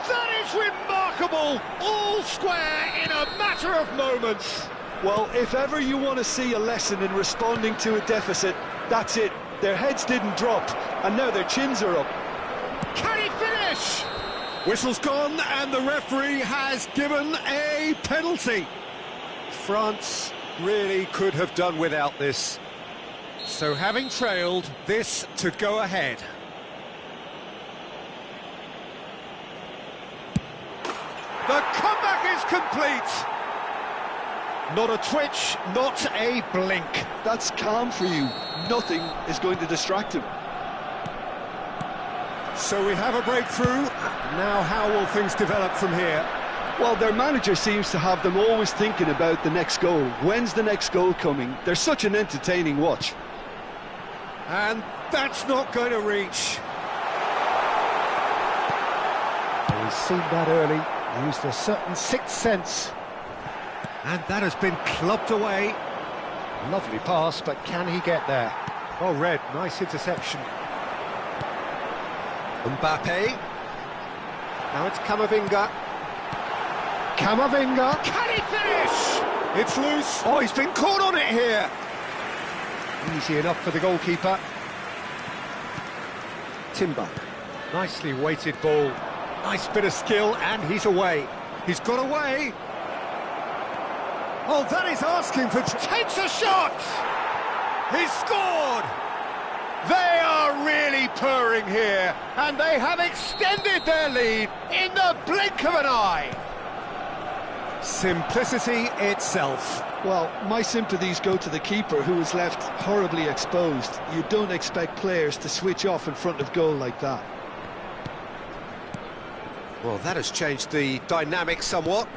That is remarkable! All square in a matter of moments. Well, if ever you want to see a lesson in responding to a deficit, that's it. Their heads didn't drop, and now their chins are up. Can he finish? Whistle's gone, and the referee has given a penalty. France really could have done without this. So having trailed, this to go ahead. The comeback is complete. Not a twitch, not a blink. That's calm for you. Nothing is going to distract him. So we have a breakthrough. Now how will things develop from here? Well, their manager seems to have them always thinking about the next goal. When's the next goal coming? They're such an entertaining watch. And that's not going to reach. Well, he's seen that early, used a certain sixth sense. And that has been clubbed away. Lovely pass, but can he get there? Oh, Red, nice interception. Mbappe. Now it's Camavinga. Camavinga. Can he finish? It's loose. Oh, he's been caught on it here. Easy enough for the goalkeeper. Timber. Nicely weighted ball. Nice bit of skill, and he's away. He's got away. Oh, that is asking for... Takes a shot! He's scored! They are really purring here, and they have extended their lead in the blink of an eye. Simplicity itself. Well, my sympathies go to the keeper, who was left horribly exposed. You don't expect players to switch off in front of goal like that. Well, that has changed the dynamic somewhat.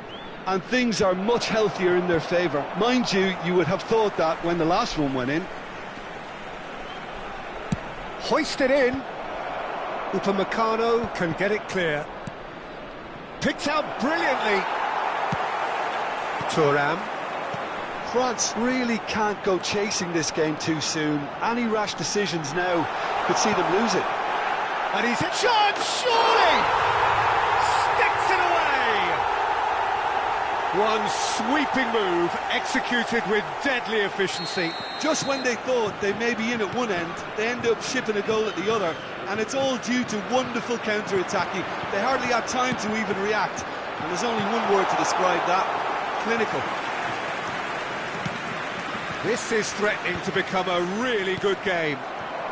And things are much healthier in their favour. Mind you, you would have thought that when the last one went in. Hoisted in. Upamecano can get it clear. Picked out brilliantly. Thuram. France really can't go chasing this game too soon. Any rash decisions now could see them lose it. And he's a chance, surely! Sticks it away! One sweeping move, executed with deadly efficiency. Just when they thought they may be in at one end, they end up shipping a goal at the other, and it's all due to wonderful counter-attacking. They hardly had time to even react, and there's only one word to describe that: clinical. This is threatening to become a really good game.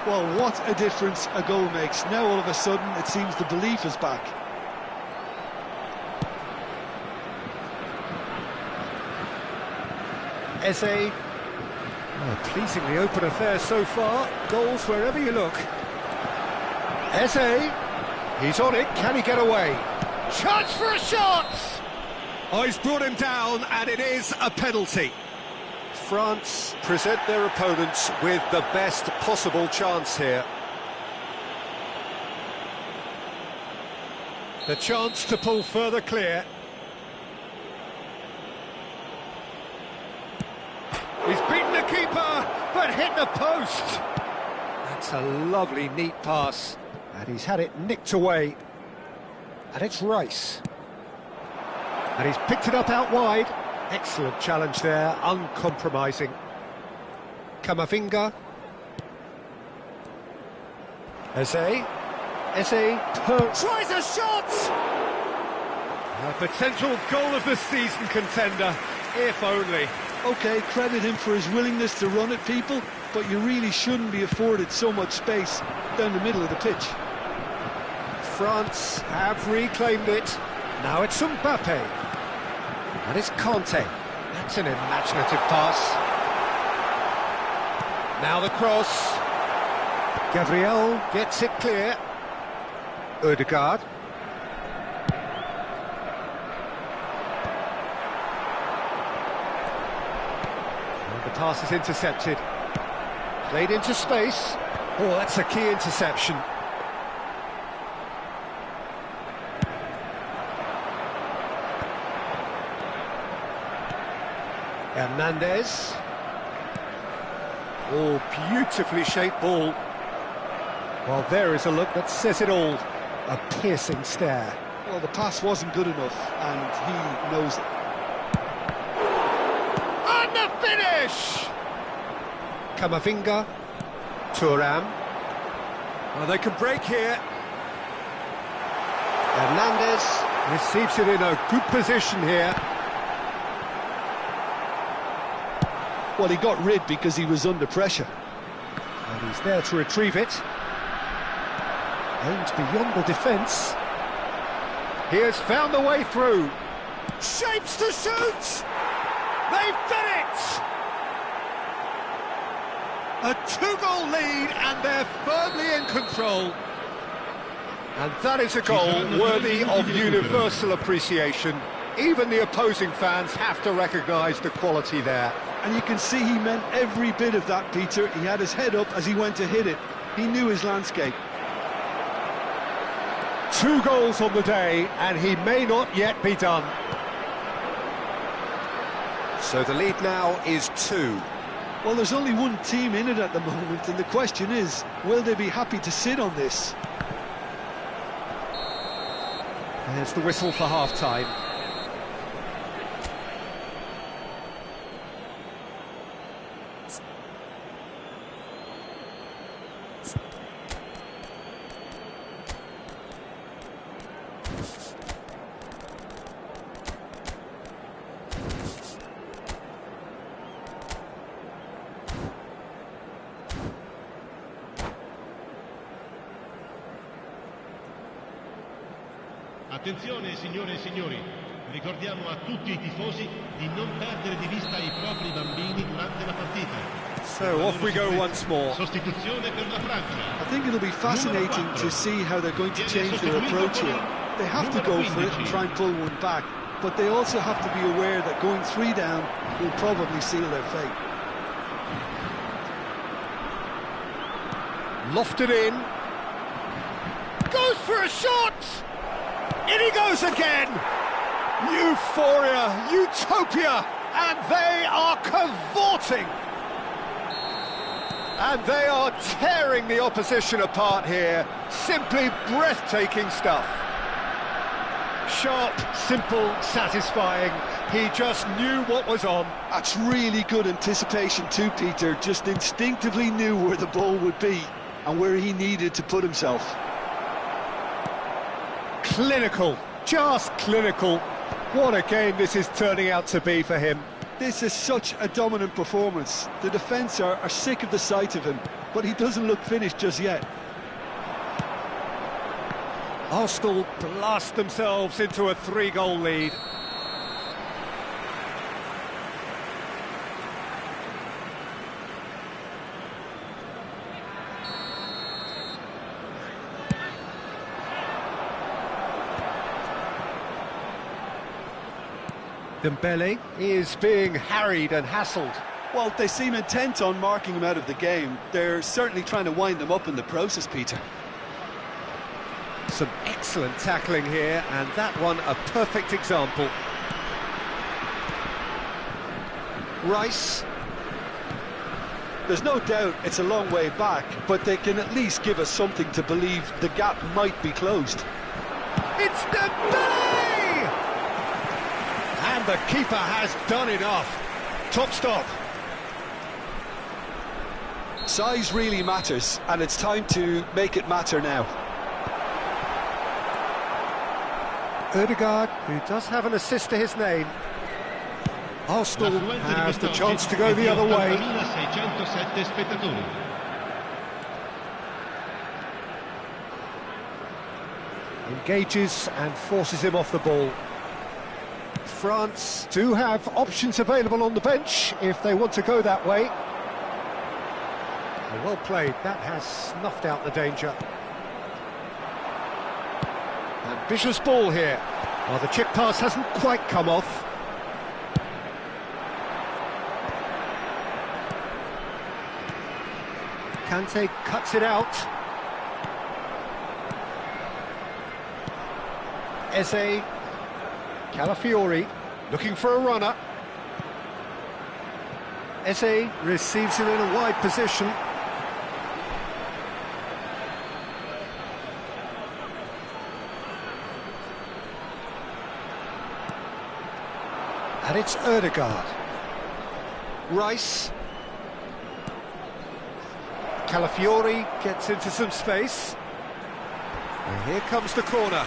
Well, what a difference a goal makes. Now all of a sudden it seems the belief is back. Eze. Oh, pleasingly open affair so far. Goals wherever you look. Eze. He's on it. Can he get away? Chance for a shot! Oh, he's brought him down, and it is a penalty. France present their opponents with the best possible chance here. The chance to pull further clear. He's beaten the keeper, but hit the post. That's a lovely, neat pass. And he's had it nicked away. And it's Rice. And he's picked it up out wide. Excellent challenge there, uncompromising. Camavinga. Eze. Eze tries a shot! A potential goal of the season contender, if only. OK, credit him for his willingness to run at people, but you really shouldn't be afforded so much space down the middle of the pitch. France have reclaimed it. Now it's Mbappe. And it's Conte. That's an imaginative pass. Now the cross. Gabriel gets it clear. Odegaard. And the pass is intercepted. Played into space. Oh, that's a key interception. Hernandez. Oh, beautifully shaped ball. Well, there is a look that says it all. A piercing stare. Well, the pass wasn't good enough, and he knows it. And the finish! Camavinga. Thuram. Well, they can break here. Hernandez receives it in a good position here. Well, he got rid because he was under pressure. And he's there to retrieve it. Aimed beyond the defence. He has found the way through. Shapes to shoot! They've done it! A 2-goal lead and they're firmly in control. And that is a goal worthy of universal appreciation. Even the opposing fans have to recognise the quality there. And you can see he meant every bit of that, Peter. He had his head up as he went to hit it. He knew his landscape. 2 goals on the day, and he may not yet be done. So the lead now is 2. Well, there's only one team in it at the moment, and the question is, will they be happy to sit on this? There's the whistle for half-time. Attenzione signore e signori, ricordiamo a tutti i tifosi di non perdere di vista i propri bambini durante la partita. So off we go once more. Sostituzione per la Francia. I think it'll be fascinating to see how they're going to change their approach here. They have to go for it and try and pull one back, but they also have to be aware that going 3 down will probably seal their fate. Lofted in. Goes for a shot! In he goes again! Euphoria, utopia, and they are cavorting! And they are tearing the opposition apart here. Simply breathtaking stuff. Sharp, simple, satisfying. He just knew what was on. That's really good anticipation too, Peter. Just instinctively knew where the ball would be and where he needed to put himself. Clinical, just clinical. What a game this is turning out to be for him. This is such a dominant performance. The defence are sick of the sight of him, but he doesn't look finished just yet. Arsenal blast themselves into a 3-goal lead. Dembele is being harried and hassled. Well, they seem intent on marking him out of the game. They're certainly trying to wind him up in the process, Peter. Some excellent tackling here, and that one a perfect example. Rice. There's no doubt it's a long way back, but they can at least give us something to believe the gap might be closed. It's Dembele! And the keeper has done enough. Top stop. Size really matters, and it's time to make it matter now. Ødegaard, who does have an assist to his name. Arsenal has the chance to go the other way. Engages and forces him off the ball. France do have options available on the bench if they want to go that way. Well played, that has snuffed out the danger. Ambitious ball here. Well, the chip pass hasn't quite come off. Kante cuts it out. Eze, Calafiori, looking for a runner. Eze receives him in a wide position. And it's Ødegaard. Rice. Calafiori gets into some space. And here comes the corner.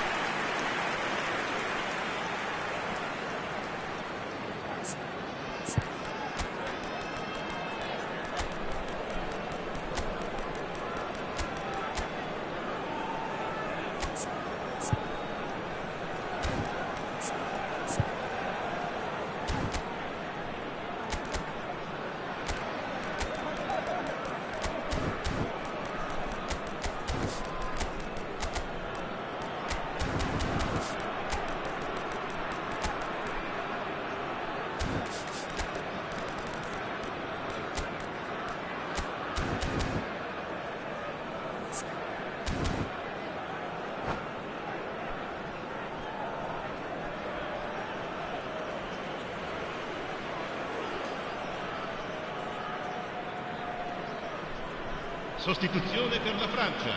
Sostituzione per la Francia.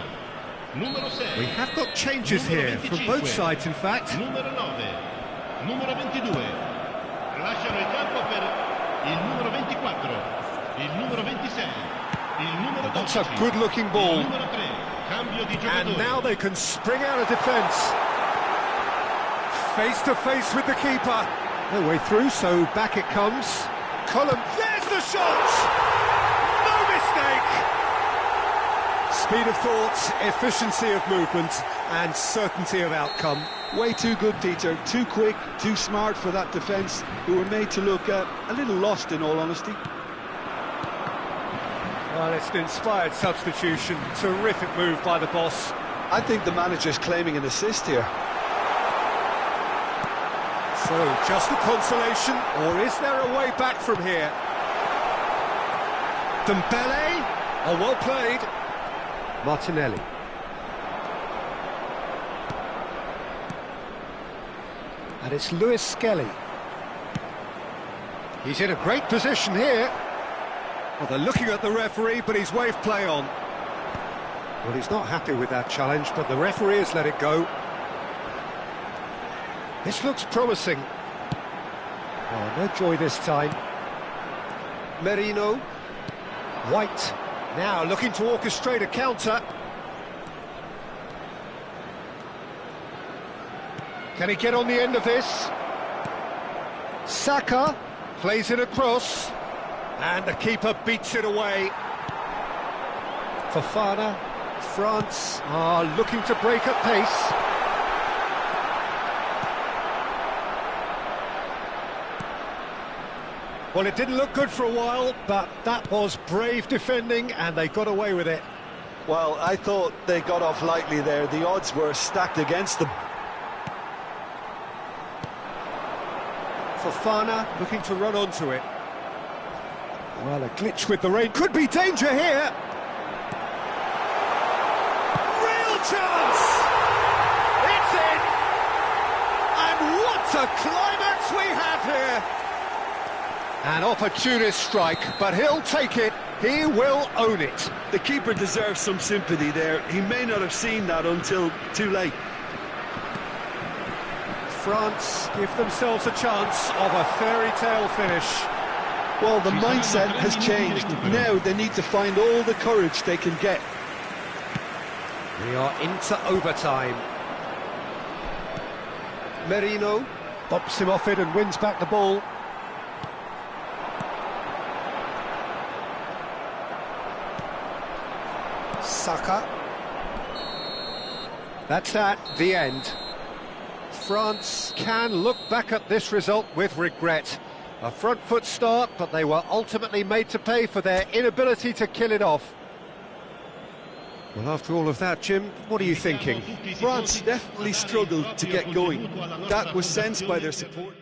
Numero 6. We have got changes here from both sides, in fact. Numero 9. Numero 22. Lasciano il campo per il numero 24. Il numero 26. Il numero 12. That's a good-looking ball. Il numero 3. Cambio di giocatore. And now they can spring out of defence. Face to face with the keeper. No way through, so back it comes. Column, there's the shot! No mistake! Speed of thought, efficiency of movement, and certainty of outcome. Way too good, Peter. Too quick, too smart for that defence, who were made to look a little lost, in all honesty. Well, it's an inspired substitution. Terrific move by the boss. I think the manager's claiming an assist here. So, just a consolation, or is there a way back from here? Dembele, oh, well played. Martinelli. And it's Lewis Skelly. He's in a great position here. Well, they're looking at the referee, but he's waved play on. Well, he's not happy with that challenge, but the referee has let it go. This looks promising. Oh, no joy this time. Merino. White. Now looking to orchestrate a counter. Can he get on the end of this? Saka plays it across. And the keeper beats it away. Fofana. France are looking to break at pace. Well, it didn't look good for a while, but that was brave defending, and they got away with it. Well, I thought they got off lightly there. The odds were stacked against them. Fofana looking to run onto it. Well, a glitch with the rain. Could be danger here. Real chance! It's in! And what a climax we have here! An opportunist strike, but he'll take it. He will own it. The keeper deserves some sympathy there. He may not have seen that until too late. France give themselves a chance of a fairy tale finish. Well, the mindset has changed. Now they need to find all the courage they can get. We are into overtime. Merino bumps him off it and wins back the ball. Saka. That's the end. France can look back at this result with regret. A front foot start, but they were ultimately made to pay for their inability to kill it off. Well, after all of that, Jim, what are you thinking? France definitely struggled to get going. That was sensed by their support.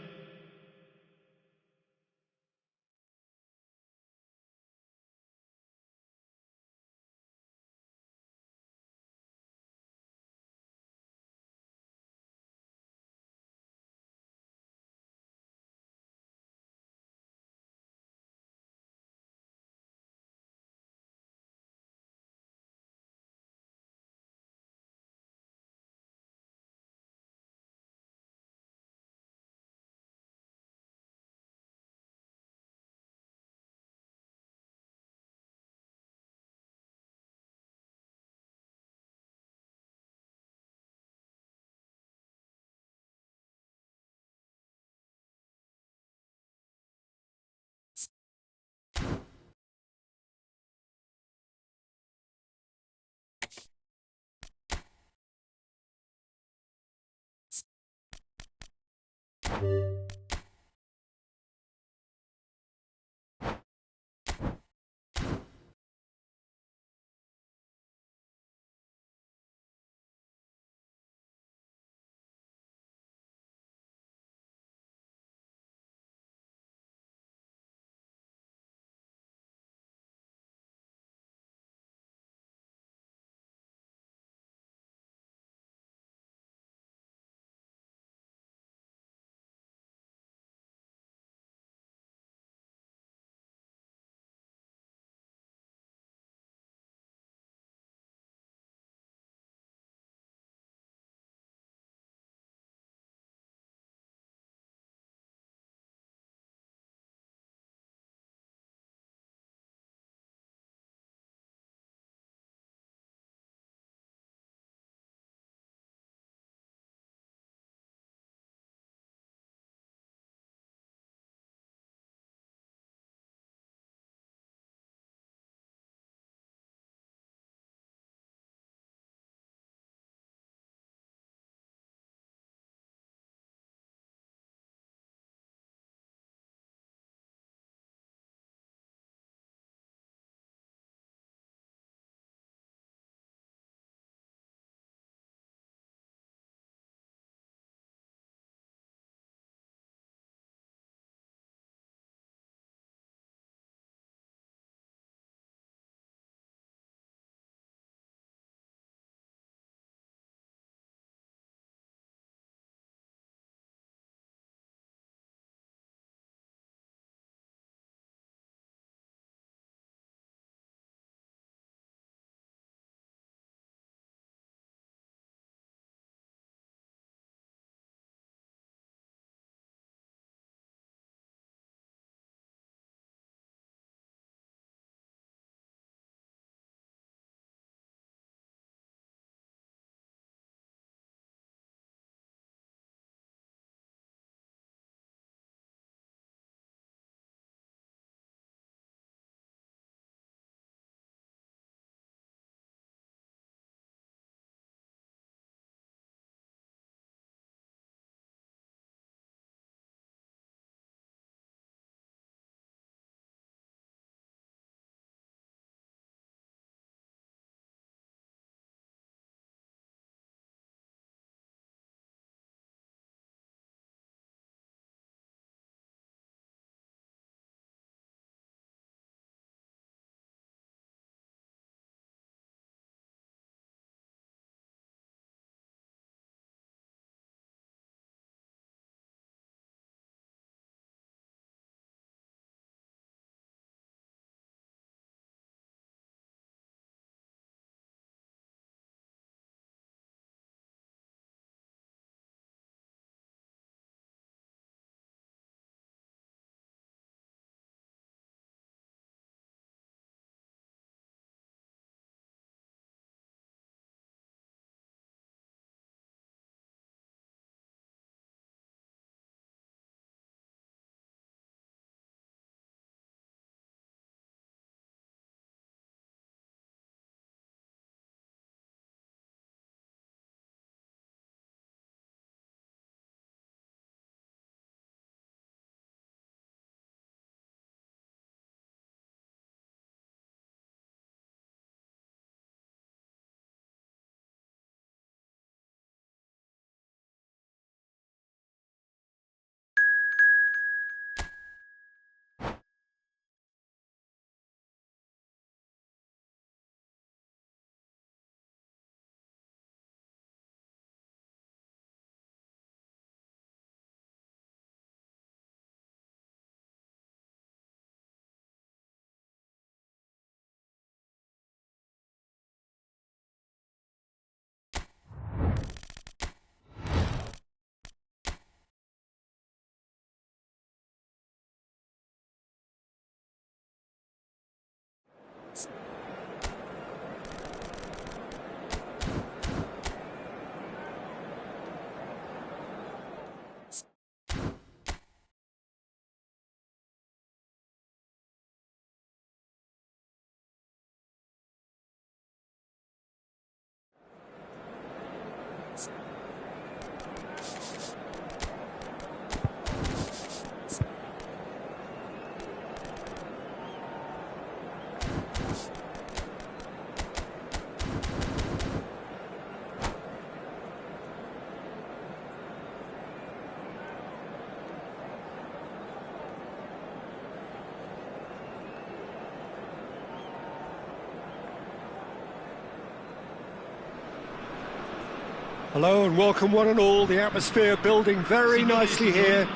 Hello and welcome one and all. The atmosphere building very nicely here.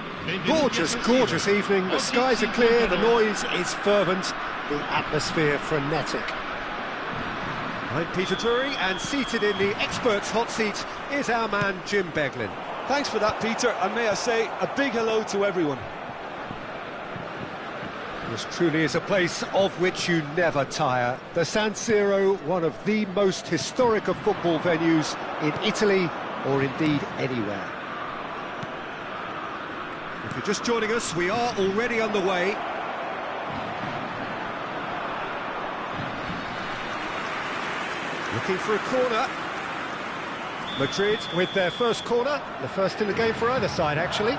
Gorgeous, gorgeous evening. The skies are clear, the noise is fervent, the atmosphere frenetic. I'm Peter Drury, and seated in the experts' hot seat is our man Jim Beglin. Thanks for that, Peter, and may I say a big hello to everyone. This truly is a place of which you never tire. The San Siro, one of the most historic of football venues in Italy, or indeed anywhere. If you're just joining us, we are already underway. Looking for a corner. Madrid with their first corner, the first in the game for either side, actually.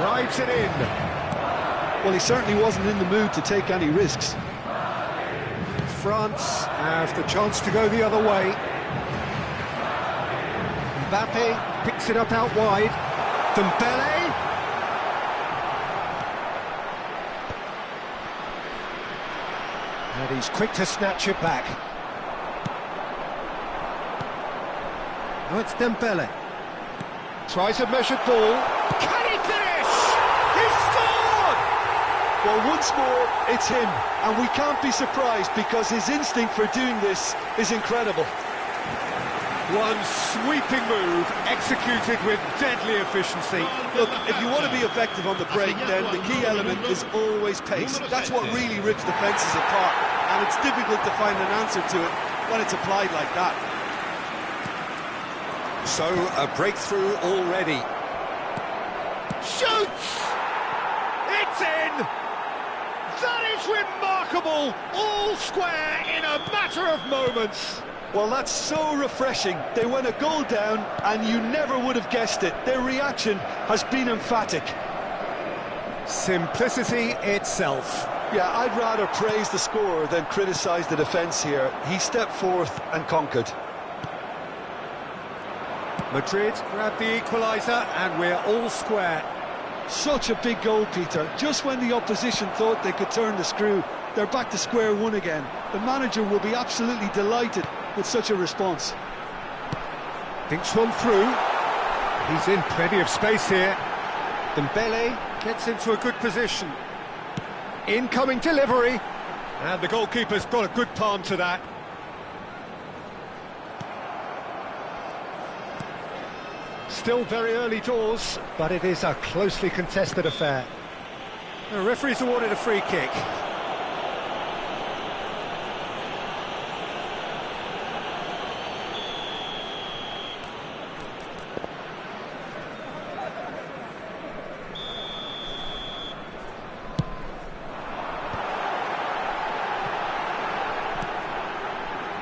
Drives it in. Well, he certainly wasn't in the mood to take any risks. France have the chance to go the other way. Mbappe picks it up out wide. Dembele. And he's quick to snatch it back. Now it's Dembele. Tries a measured ball. Can he finish? He scored! Well, once more, it's him, and we can't be surprised because his instinct for doing this is incredible. One sweeping move, executed with deadly efficiency. Look, if you want to be effective on the break, then the key element is always pace. That's what really rips defences apart, and it's difficult to find an answer to it when it's applied like that. So, a breakthrough already. Shoots! It's in! That is remarkable! All square in a matter of moments. Well, that's so refreshing. They went a goal down, and you never would have guessed it. Their reaction has been emphatic. Simplicity itself. Yeah, I'd rather praise the scorer than criticise the defence here. He stepped forth and conquered. Madrid grabbed the equaliser, and we're all square. Such a big goal, Peter. Just when the opposition thought they could turn the screw, they're back to square one again. The manager will be absolutely delighted with such a response. Thinks one through. He's in plenty of space here. Dembele gets into a good position. Incoming delivery. And the goalkeeper's got a good palm to that. Still very early doors, but it is a closely contested affair. The referee's awarded a free kick.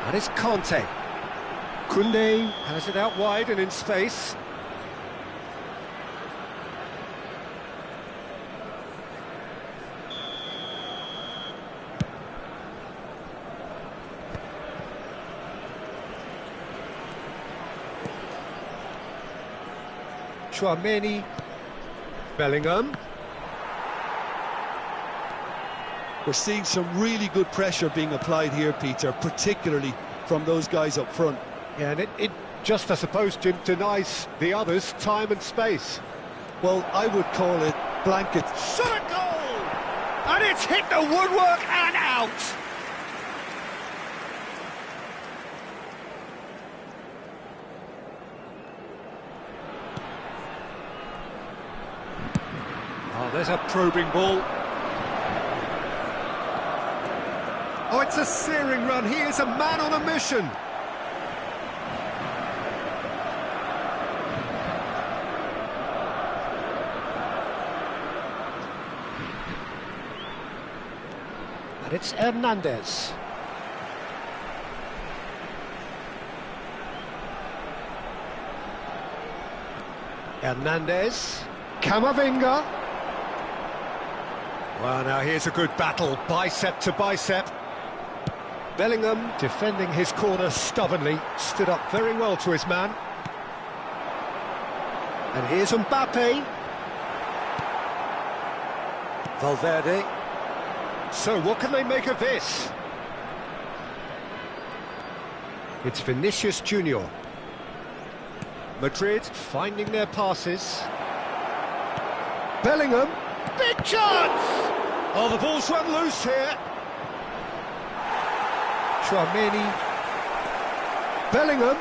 That is Conte. Koundé has it out wide and in space. Chouameni, Bellingham. We're seeing some really good pressure being applied here, Peter, particularly from those guys up front. Yeah, and it just, I suppose, Jim, denies the others time and space. Well, I would call it blanket. Shot a goal! And it's hit the woodwork and out! Oh, there's a probing ball. That's a searing run. He is a man on a mission. And it's Hernandez. Hernandez. Camavinga. Well, now here's a good battle, bicep to bicep. Bellingham defending his corner stubbornly, stood up very well to his man. And here's Mbappe. Valverde. So what can they make of this? It's Vinicius Junior. Madrid finding their passes. Bellingham. Big chance! Oh, the ball's run loose here. Tchouaméni. Bellingham.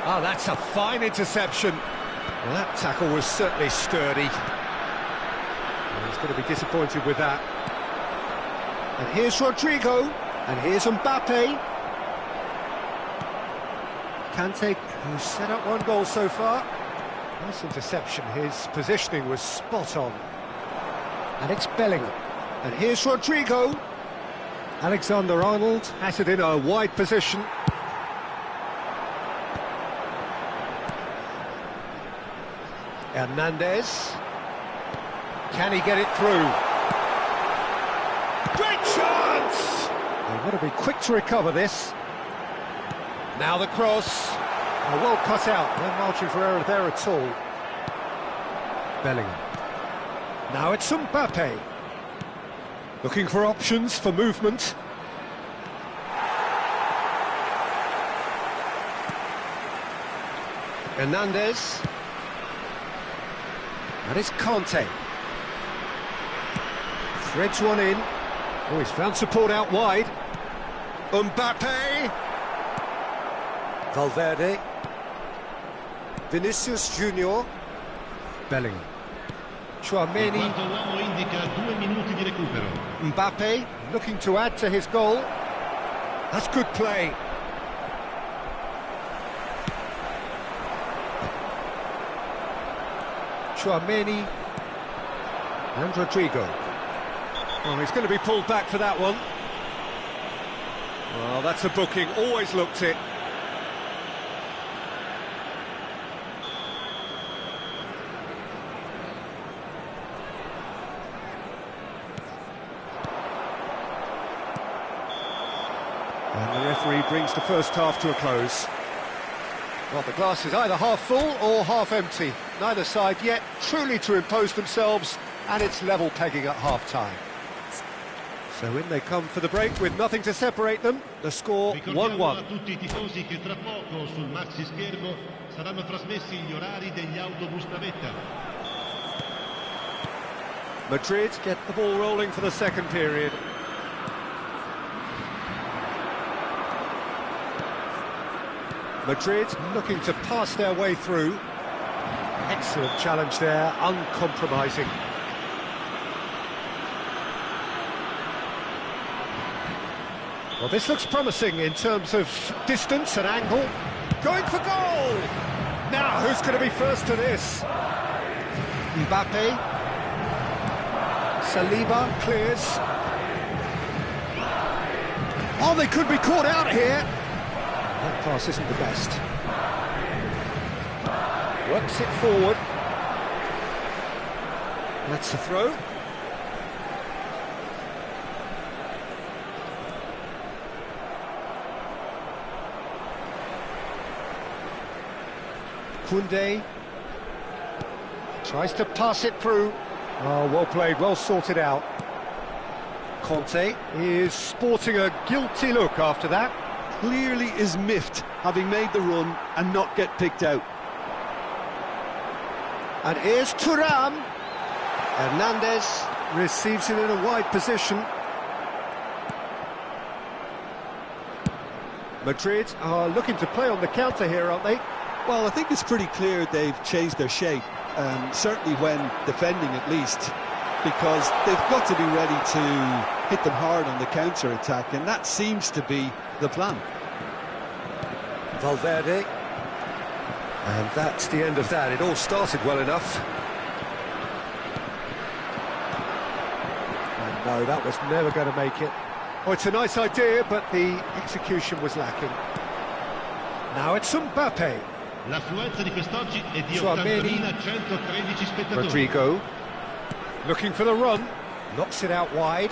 Oh, that's a fine interception. Well, that tackle was certainly sturdy. Well, he's going to be disappointed with that. And here's Rodrigo. And here's Mbappe. Kante, who's set up one goal so far. Nice interception. His positioning was spot on. And it's Bellingham. And here's Rodrigo. Alexander-Arnold has it in a wide position. Hernandez. Can he get it through? Great chance! They've got to be quick to recover this. Now the cross. Oh, well cut out. No margin for error there at all. Bellingham. Now it's Mbappe. Looking for options for movement. Hernandez. And it's Kante. Threads one in. Oh, he's found support out wide. Mbappe. Valverde. Vinicius Junior. Bellingham. Tchouaméni. Mbappe looking to add to his goal. That's good play. Tchouaméni and Rodrigo. Oh, he's going to be pulled back for that one. Well, that's a booking, always looked it. And the referee brings the first half to a close. Well, the glass is either half full or half empty. Neither side yet truly to impose themselves, and it's level pegging at half-time. So in they come for the break with nothing to separate them. The score 1-1. Tutti i tifosi che tra poco sul maxi schermo saranno trasmessi gli orari degli autobus navetta. Madrid get the ball rolling for the second period. Madrid looking to pass their way through. Excellent challenge there, uncompromising. Well, this looks promising in terms of distance and angle. Going for goal! Now, who's going to be first to this? Mbappe. Saliba clears. Oh, they could be caught out here. That pass isn't the best. Works it forward. That's the throw. Koundé tries to pass it through. Oh, well played, well sorted out. Kante is sporting a guilty look after that. Clearly is miffed, having made the run and not get picked out. And here's Thuram. Hernandez receives it in a wide position. Madrid are looking to play on the counter here, aren't they? Well, I think it's pretty clear they've changed their shape, certainly when defending at least, because they've got to be ready to hit them hard on the counter-attack, and that seems to be the plan. Valverde. And that's the end of that. It all started well enough. And no, that was never going to make it. Oh, it's a nice idea, but the execution was lacking. Now it's Mbappe. L'affluenza di quest'oggi è di 80.113 spettatori. Rodrigo, looking for the run, knocks it out wide,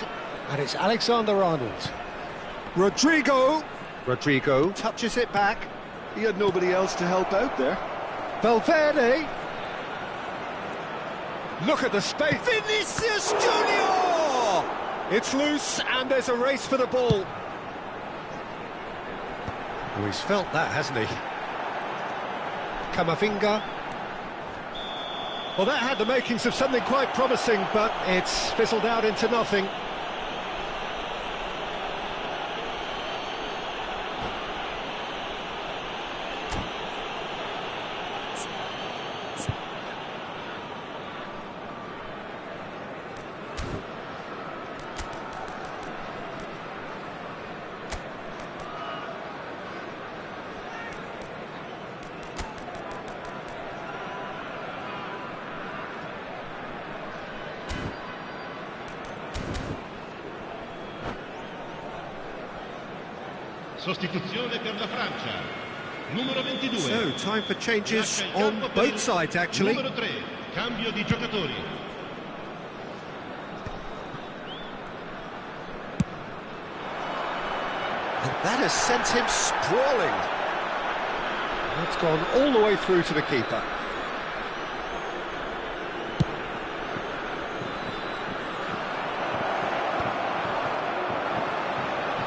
and it's Alexander-Arnold. Rodrigo touches it back. He had nobody else to help out there. Valverde. Look at the space. Vinicius Junior! It's loose, and there's a race for the ball. Oh, he's felt that, hasn't he? Camavinga. Well, that had the makings of something quite promising, but it's fizzled out into nothing. Sostituzione per la Francia. Numero 22. So, time for changes on both sides, actually. Numero 3. Cambio di giocatori. And that has sent him sprawling. That's gone all the way through to the keeper.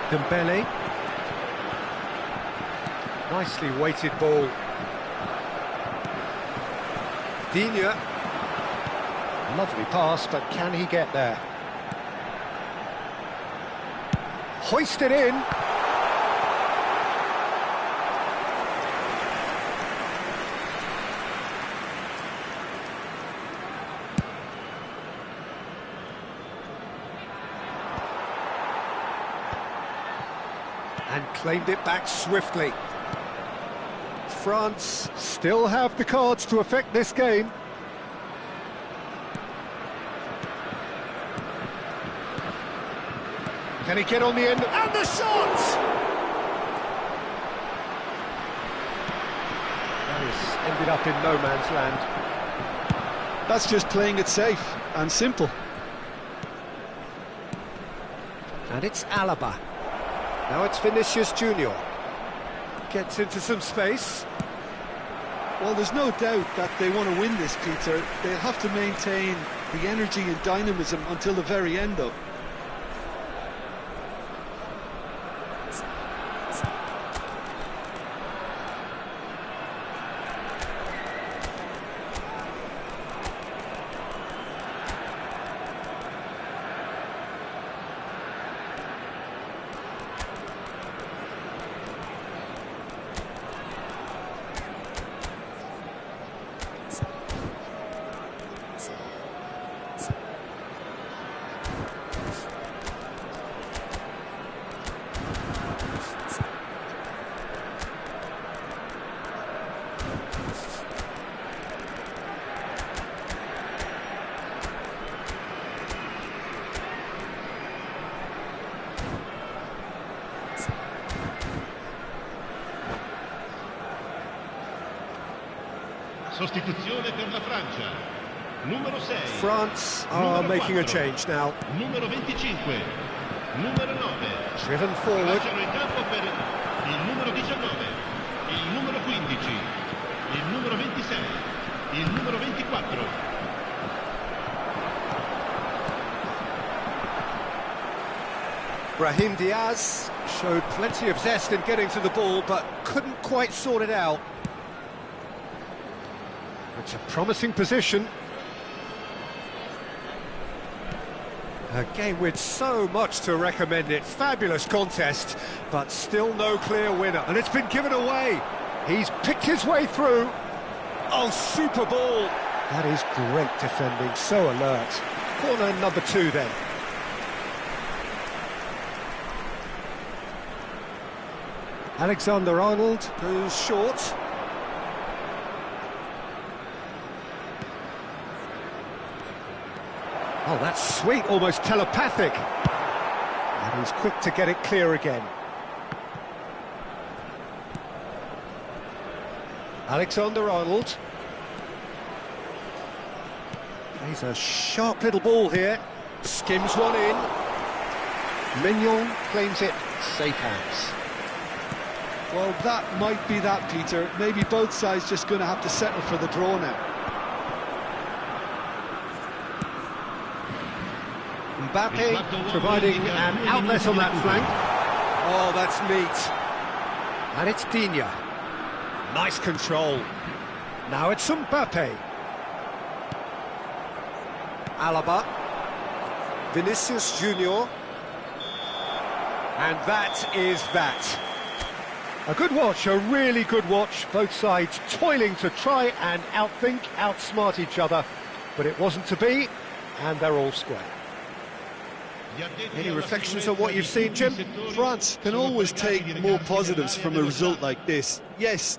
Dembele. Nicely weighted ball. Digne. Lovely pass, but can he get there? Hoisted in. And claimed it back swiftly. France still have the cards to affect this game. Can he get on the end? And the shot! That has ended up in no man's land. That's just playing it safe and simple. And it's Alaba. Now it's Vinicius Junior. Gets into some space. Well, there's no doubt that they want to win this, Peter. They'll have to maintain the energy and dynamism until the very end, though. Sostituzione per la Francia. Numero 6. France are making a change now. Numero 25. Numero 9. Driven forward. Lasciano il campo per il numero 19, il numero 15, il numero 26, il numero 24. Brahim Diaz showed plenty of zest in getting to the ball, but couldn't quite sort it out. It's a promising position. A game with so much to recommend it. Fabulous contest, but still no clear winner. And it's been given away. He's picked his way through. Oh, super ball. That is great defending, so alert. Corner number 2 then. Alexander-Arnold goes short. Oh, that's sweet, almost telepathic. And he's quick to get it clear again. Alexander-Arnold. Plays a sharp little ball here. Skims one in. Mignon claims it. Safe hands. Well, that might be that, Peter. Maybe both sides just going to have to settle for the draw now. Mbappe providing an outlet on that flank. Oh, that's neat. And it's Digne. Nice control. Now it's Mbappe. Alaba. Vinicius Junior. And that is that. A good watch, a really good watch. Both sides toiling to try and outthink, outsmart each other. But it wasn't to be, and they're all square. Any reflections on what you've seen, Jim? France can always take more positives from a result like this. Yes,